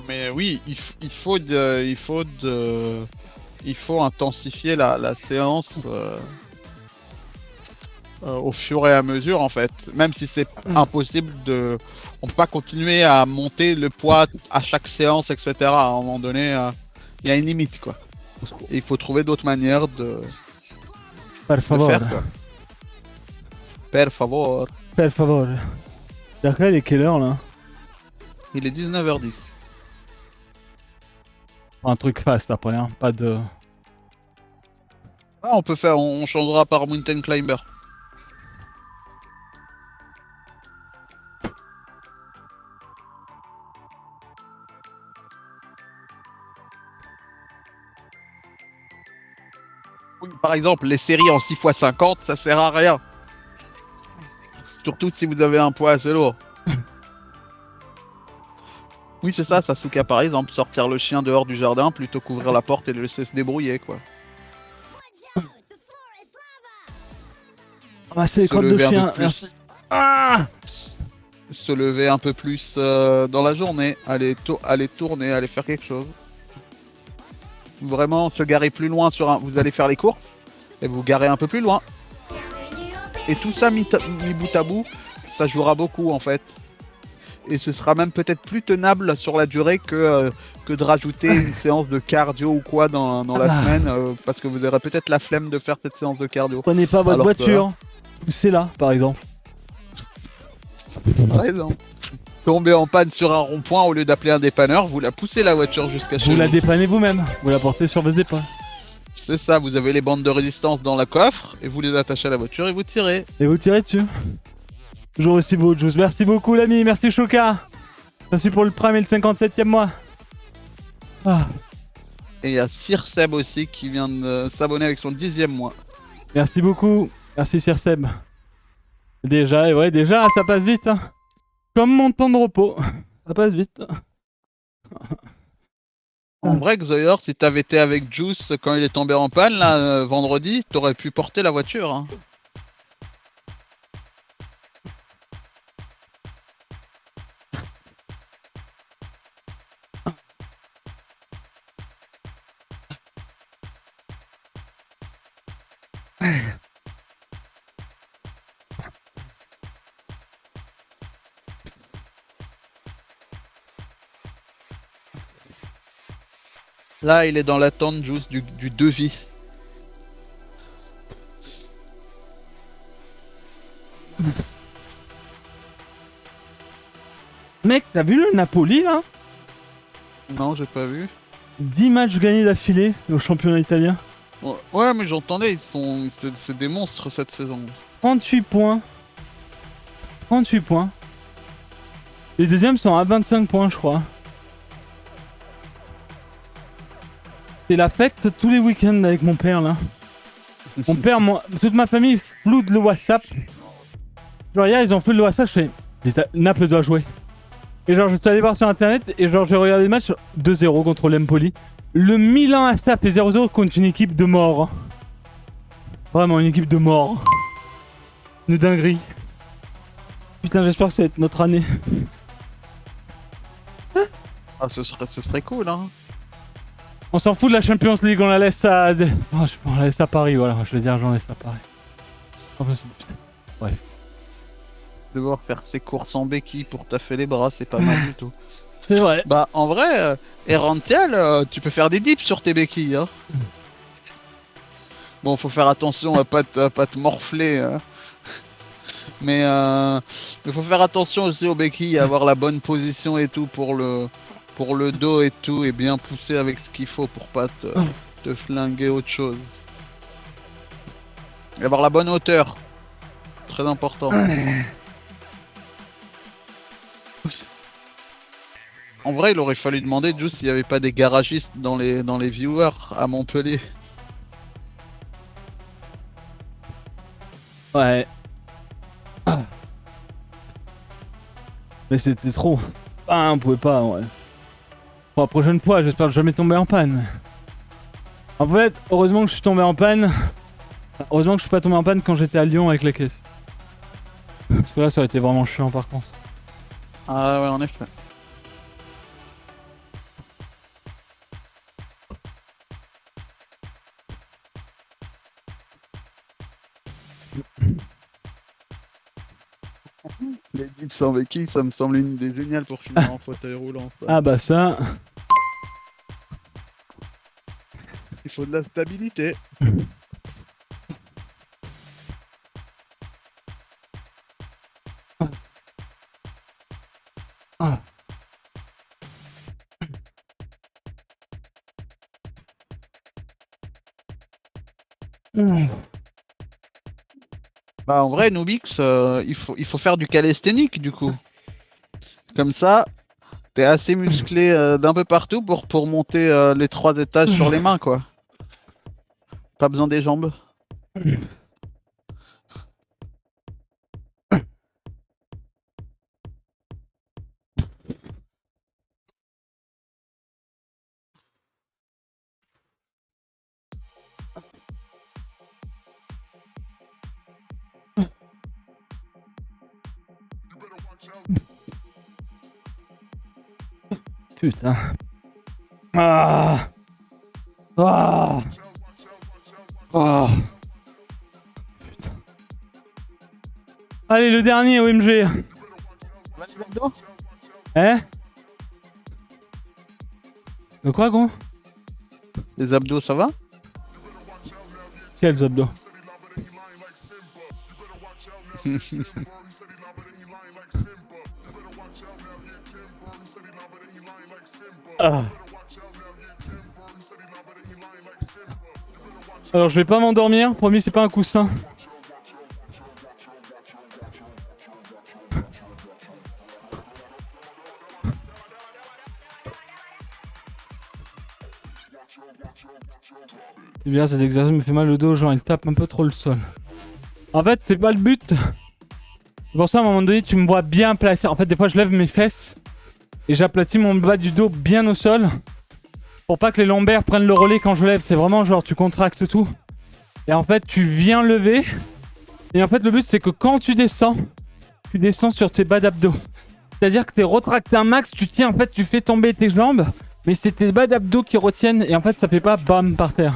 Mais oui, il faut intensifier la séance au fur et à mesure en fait. Même si c'est impossible on peut pas continuer à monter le poids à chaque séance, etc. À un moment donné, il y a une limite quoi. Et il faut trouver d'autres manières de Per faire quoi. Per favor. Per favor. D'accord, il est quelle heure là? Il est 19h10. Un truc fast après, hein. Pas de. Ah, on changera par Mountain Climber. Oui, par exemple, les séries en 6x50, ça sert à rien. Surtout si vous avez un poids assez lourd. Oui, c'est ça, Sasuke par exemple, sortir le chien dehors du jardin plutôt qu'ouvrir la porte et le laisser se débrouiller quoi. Ah, c'est les Se crottes de lever un chien. peu plus. Merci. Ah Se lever un peu plus dans la journée, aller tourner, aller faire quelque chose. Vraiment se garer plus loin vous allez faire les courses et vous garez un peu plus loin. Et tout ça mis bout à bout, ça jouera beaucoup en fait. Et ce sera même peut-être plus tenable sur la durée que de rajouter une séance de cardio ou quoi dans la semaine parce que vous aurez peut-être la flemme de faire cette séance de cardio. Prenez pas votre Alors que- voiture. Poussez-la, par exemple. Par exemple. Tomber en panne sur un rond-point au lieu d'appeler un dépanneur, vous la poussez la voiture jusqu'à chez Vous la vous. dépannez vous-même. Vous la portez sur vos épaules. C'est ça, vous avez les bandes de résistance dans le coffre et vous les attachez à la voiture et vous tirez. Et vous tirez dessus. Toujours aussi beau, Juice. Merci beaucoup, l'ami. Merci, Choka. Merci pour le prime et le 57e mois. Ah, Et il y a Sir Seb aussi qui vient de s'abonner avec son 10e mois. merci beaucoup. Merci, Sir Seb. Déjà, et ouais, déjà, ça passe vite. Hein. Comme mon temps de repos. Ça passe vite. En vrai, Xoyor, si t'avais été avec Juice quand il est tombé en panne là vendredi, t'aurais pu porter la voiture. Hein. Là, il est dans l'attente Juice du devis. Mec, t'as vu le Napoli, là? Non, j'ai pas vu. 10 matchs gagnés d'affilée au championnat italien. Ouais, mais j'entendais, c'est des monstres cette saison. 38 points. 38 points. Les deuxièmes sont à 25 points, je crois. C'est la fête tous les week-ends avec mon père, là. Mon père, toute ma famille floute le WhatsApp. Genre hier, ils ont fait le WhatsApp, je fais Naples doit jouer. Et genre, je suis allé voir sur internet et genre, j'ai regardé le match 2-0 contre l'Empoli. Le Milan AC a fait 0-0 contre une équipe de morts. Vraiment, une équipe de morts. Une dinguerie. Putain, j'espère que ça va être notre année. Ah, ce serait cool, hein. On s'en fout de la Champions League, on la laisse à... on la laisse à Paris, voilà, je veux dire, j'en laisse à Paris. Bref. Devoir faire ses courses en béquille pour taffer les bras, c'est pas mal du tout. C'est vrai. Bah, en vrai, Erantiel, tu peux faire des dips sur tes béquilles, hein. Bon, faut faire attention à pas te morfler. Mais il faut faire attention aussi aux béquilles, avoir la bonne position et tout pour le dos et tout, et bien pousser avec ce qu'il faut pour pas te flinguer autre chose. Et avoir la bonne hauteur, très important. En vrai, il aurait fallu demander juste s'il n'y avait pas des garagistes dans les viewers à Montpellier. Ouais. Mais c'était trop. Ah, on pouvait pas, ouais. Pour la prochaine fois, j'espère jamais tomber en panne. En fait, heureusement que je suis tombé en panne. Heureusement que je suis pas tombé en panne quand j'étais à Lyon avec la caisse. Parce que là, ça aurait été vraiment chiant par contre. Ah ouais, en effet. Les dips sans béquilles, ça me semble une idée géniale pour finir en fauteuil roulant. Ça. Ah bah ça... Il faut de la stabilité. Ah. Bah en vrai, Nubix, il faut faire du calisthénique du coup. Comme ça, t'es assez musclé d'un peu partout pour monter les 3 étages sur les mains quoi. Pas besoin des jambes. Putain. Ah. Ah. Ah. Putain. Allez, le dernier OMG. Vas-y, Abdo. Hein? De quoi, gros? Les abdos, ça va? Quels abdos? Ah. Alors je vais pas m'endormir, promis c'est pas un coussin. C'est bien, cet exercice me fait mal au dos, genre il tape un peu trop le sol. En fait c'est pas le but. C'est pour ça à un moment donné tu me vois bien placé. En fait des fois je lève mes fesses et j'aplatis mon bas du dos bien au sol. Pour pas que les lombaires prennent le relais quand je lève. C'est vraiment genre tu contractes tout. Et en fait tu viens lever. Et en fait le but c'est que quand tu descends sur tes bas d'abdos. C'est-à-dire que t'es retracté un max, tu tiens, en fait tu fais tomber tes jambes. Mais c'est tes bas d'abdos qui retiennent et en fait ça fait pas bam par terre.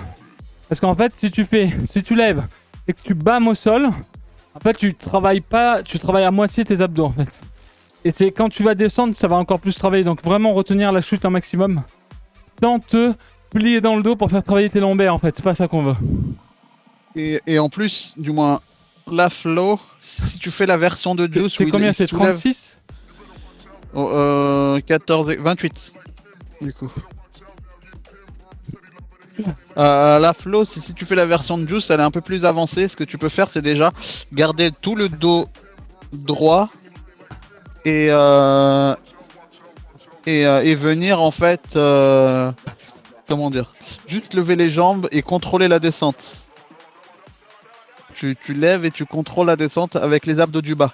Parce qu'en fait si tu lèves et que tu bam au sol, en fait tu travailles à moitié tes abdos en fait. Et c'est quand tu vas descendre ça va encore plus travailler. Donc vraiment retenir la chute un maximum. Sans te plier dans le dos pour faire travailler tes lombaires en fait, c'est pas ça qu'on veut. Et en plus, du moins, la flow, si tu fais la version de Juice C'est où combien? il C'est soulève 36? 14 et 28 du coup. La flow, si tu fais la version de Juice, elle est un peu plus avancée. Ce que tu peux faire, c'est déjà garder tout le dos droit et venir en fait, comment dire, juste lever les jambes et contrôler la descente. Tu lèves et tu contrôles la descente avec les abdos du bas.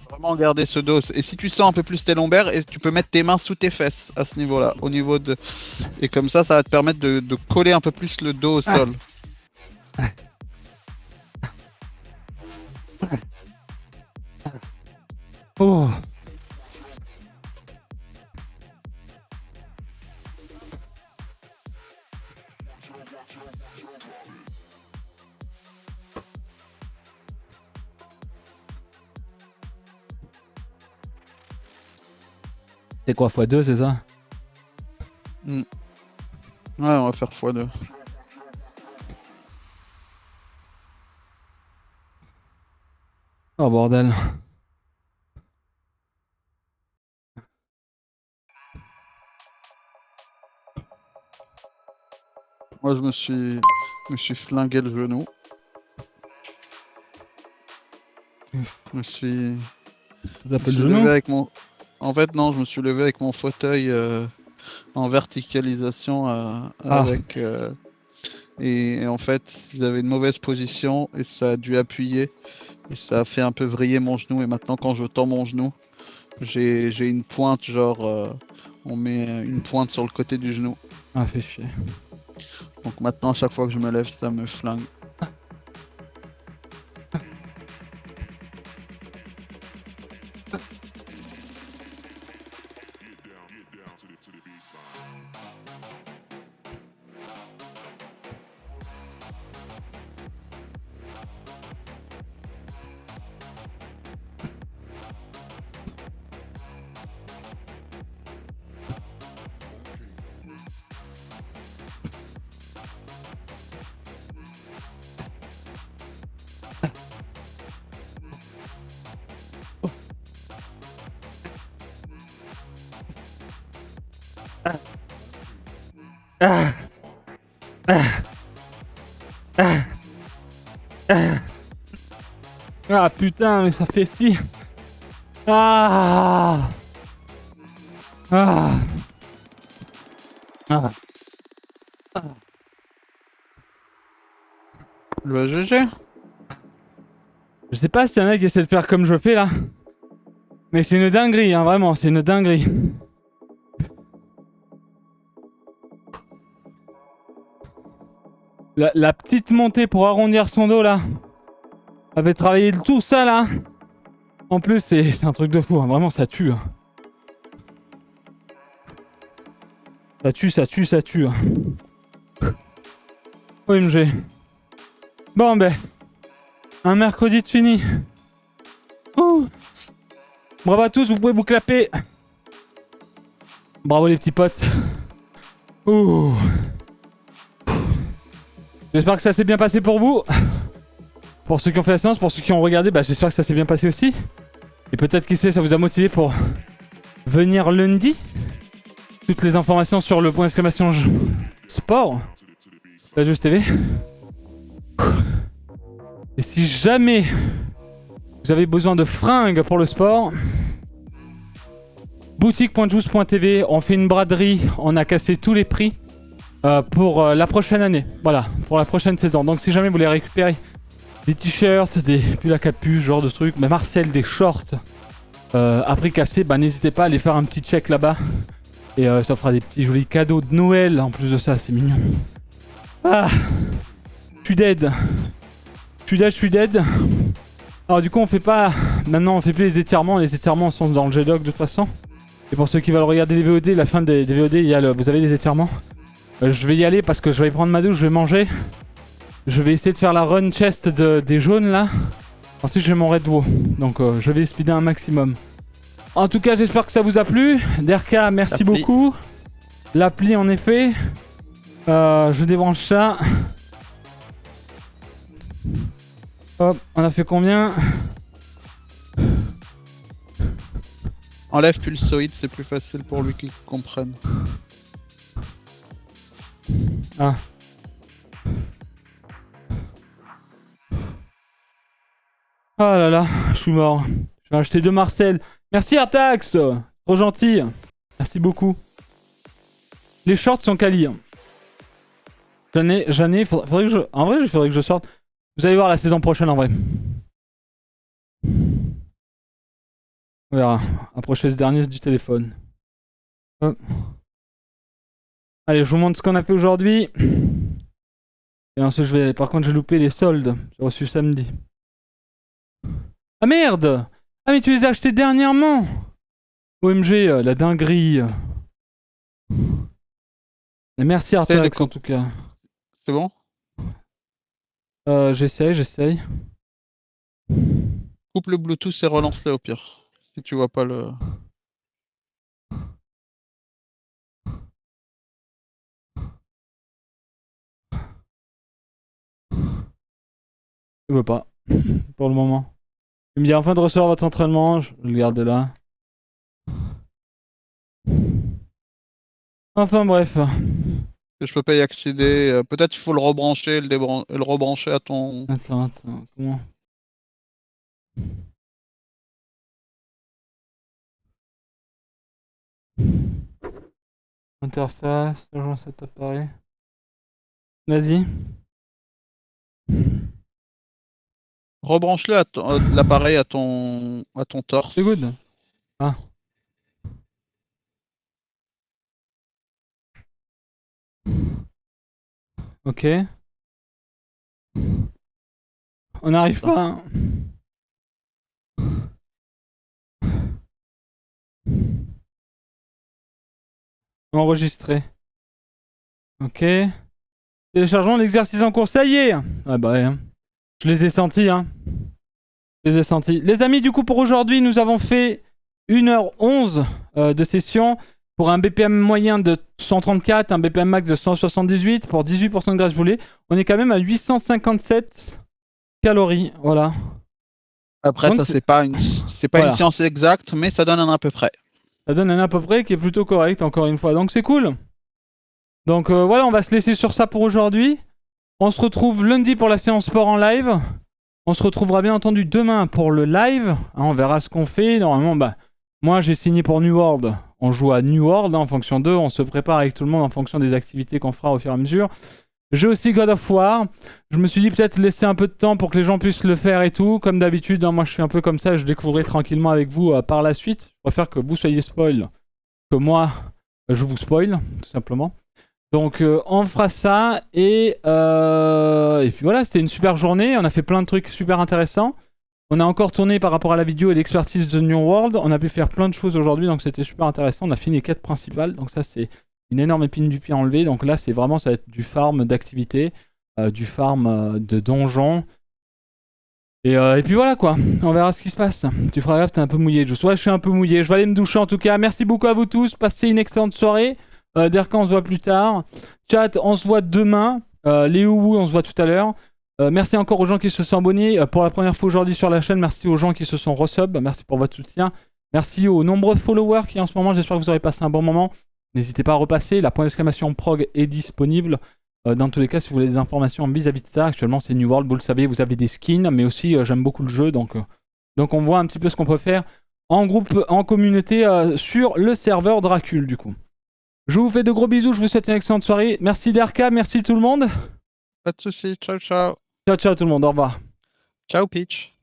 Vraiment garder ce dos. Et si tu sens un peu plus tes lombaires, et tu peux mettre tes mains sous tes fesses à ce niveau-là, au niveau de. Et comme ça va te permettre de coller un peu plus le dos au sol. Oh. C'est quoi x2 c'est ça? Ouais, on va faire x2. Oh bordel. Moi, je me suis flingué le genou. Je me suis, Ça je me t'appelle suis le levé genou? avec mon. En fait, non, je me suis levé avec mon fauteuil en verticalisation Ah, avec. Et en fait, j'avais une mauvaise position et ça a dû appuyer et ça a fait un peu vriller mon genou. Et maintenant, quand je tends mon genou, j'ai une pointe, genre, on met une pointe sur le côté du genou. ah, fait chier. Donc maintenant, à chaque fois que je me lève, ça me flingue. Ah, ah, ah, ah. Ah putain, mais ça fait si. Ah, ah, ah. Le GG. Je sais pas s'il y en a qui essaient de faire comme je fais là. Mais c'est une dinguerie, hein, vraiment, c'est une dinguerie. La petite montée pour arrondir son dos là. Avait travaillé tout ça là. En plus, c'est un truc de fou, hein, vraiment, ça tue. Hein. Ça tue, ça tue, ça tue. Hein. OMG. Bon, ben. Un mercredi de fini. Ouh. Bravo à tous, vous pouvez vous clapper. Bravo les petits potes. Ouh. J'espère que ça s'est bien passé pour vous. Pour ceux qui ont fait la séance, pour ceux qui ont regardé, bah j'espère que ça s'est bien passé aussi. Et peut-être qui sait, ça vous a motivé pour venir lundi. Toutes les informations sur le point exclamation sport. La Juice TV. Et si jamais vous avez besoin de fringues pour le sport, boutique.juice.tv, on fait une braderie, on a cassé tous les prix pour la prochaine année. Voilà, pour la prochaine saison. Donc si jamais vous voulez récupérer des t-shirts, des pulls à capuche, genre de trucs, mais Marcel, des shorts à prix cassé, bah n'hésitez pas à aller faire un petit check là-bas. Et ça fera des petits jolis cadeaux de Noël. En plus de ça, c'est mignon. Ah, je suis dead. Je suis dead. Alors du coup, on fait pas... Maintenant, on fait plus les étirements. Les étirements sont dans le G-Doc de toute façon. Et pour ceux qui veulent regarder les VOD, la fin des VOD, il y a vous avez les étirements. Je vais y aller parce que je vais prendre ma douche, je vais manger. Je vais essayer de faire la run chest des jaunes là. Ensuite, je vais mon Red Wo. Donc, je vais speeder un maximum. En tout cas, j'espère que ça vous a plu. Derka, merci beaucoup. L'appli, en effet. Je débranche ça. Hop, on a fait combien? Enlève Pulsoid, c'est plus facile pour lui qu'il comprenne. Ah. Oh là là, je suis mort. Je vais acheter 2 Marcel. Merci Artax. Trop gentil. Merci beaucoup. Les shorts sont quali. J'en ai, faudrait que je... En vrai, il faudrait que je sorte. Vous allez voir la saison prochaine en vrai. On verra. Approchez ce dernier du téléphone. Hop. Allez, je vous montre ce qu'on a fait aujourd'hui. Et ensuite, je vais... Par contre, j'ai loupé les soldes. J'ai reçu samedi. Ah merde! Ah mais tu les as achetés dernièrement! OMG, la dinguerie. Et merci Artax en tout cas. C'est bon? J'essaye. Coupe le Bluetooth et relance-le au pire. Si tu vois pas le... Je veux pas. Pour le moment. Il me dit enfin de recevoir votre entraînement, je le garde là. Enfin bref. Je peux pas y accéder. Peut-être il faut le rebrancher, le rebrancher à ton. Attends, comment? Interface, rejoins cet appareil. Vas-y. Rebranche-le à l'appareil à ton torse. C'est good. Ah. Ok. On n'arrive pas. Hein. Enregistré. Ok. Téléchargement l'exercice en cours. Ça y est. Ah bah ouais. Hein. Je les ai sentis. Hein. Je les ai sentis. Les amis, du coup, pour aujourd'hui, nous avons fait 1h11 de session. Pour un BPM moyen de 134, un BPM max de 178, pour 18% de graisse brûlée, on est quand même à 857 calories. Voilà. Après, Donc, ça, c'est pas une voilà. science exacte, mais ça donne un à peu près. Ça donne un à peu près qui est plutôt correct, encore une fois. Donc, c'est cool. Donc, voilà, on va se laisser sur ça pour aujourd'hui. On se retrouve lundi pour la séance sport en live. On se retrouvera bien entendu demain pour le live. Hein, on verra ce qu'on fait. Normalement, bah, moi, j'ai signé pour New World. On joue à New World hein, en fonction d'eux. On se prépare avec tout le monde en fonction des activités qu'on fera au fur et à mesure. J'ai aussi God of War. Je me suis dit peut-être laisser un peu de temps pour que les gens puissent le faire et tout. Comme d'habitude, hein, moi je suis un peu comme ça. Je découvrirai tranquillement avec vous par la suite. Je préfère que vous soyez spoil que moi je vous spoil, tout simplement. Donc on fera ça. Et puis voilà, c'était une super journée. On a fait plein de trucs super intéressants. On a encore tourné par rapport à la vidéo et l'expertise de New World. On a pu faire plein de choses aujourd'hui, donc c'était super intéressant. On a fini les quêtes principales, donc ça c'est une énorme épine du pied enlevée. Donc là c'est vraiment, ça va être du farm d'activité, du farm de donjon. Et puis voilà quoi, on verra ce qui se passe. Tu feras gaffe, t'es un peu mouillé. Je suis un peu mouillé. Je vais aller me doucher en tout cas. Merci beaucoup à vous tous. Passez une excellente soirée. Derka, on se voit plus tard. Chat, on se voit demain. Les Ouwou, on se voit tout à l'heure. Merci encore aux gens qui se sont abonnés pour la première fois aujourd'hui sur la chaîne. Merci aux gens qui se sont resub. Merci pour votre soutien. Merci aux nombreux followers qui en ce moment, j'espère que vous aurez passé un bon moment. N'hésitez pas à repasser. La point d'exclamation prog est disponible. Dans tous les cas, si vous voulez des informations vis-à-vis de ça, actuellement c'est New World, vous le savez, vous avez des skins, mais aussi j'aime beaucoup le jeu, donc on voit un petit peu ce qu'on peut faire en groupe, en communauté sur le serveur Dracul du coup. Je vous fais de gros bisous, je vous souhaite une excellente soirée. Merci Derka, merci tout le monde. Pas de soucis. Ciao, ciao. Ciao ciao tout le monde, au revoir. Ciao, Peach.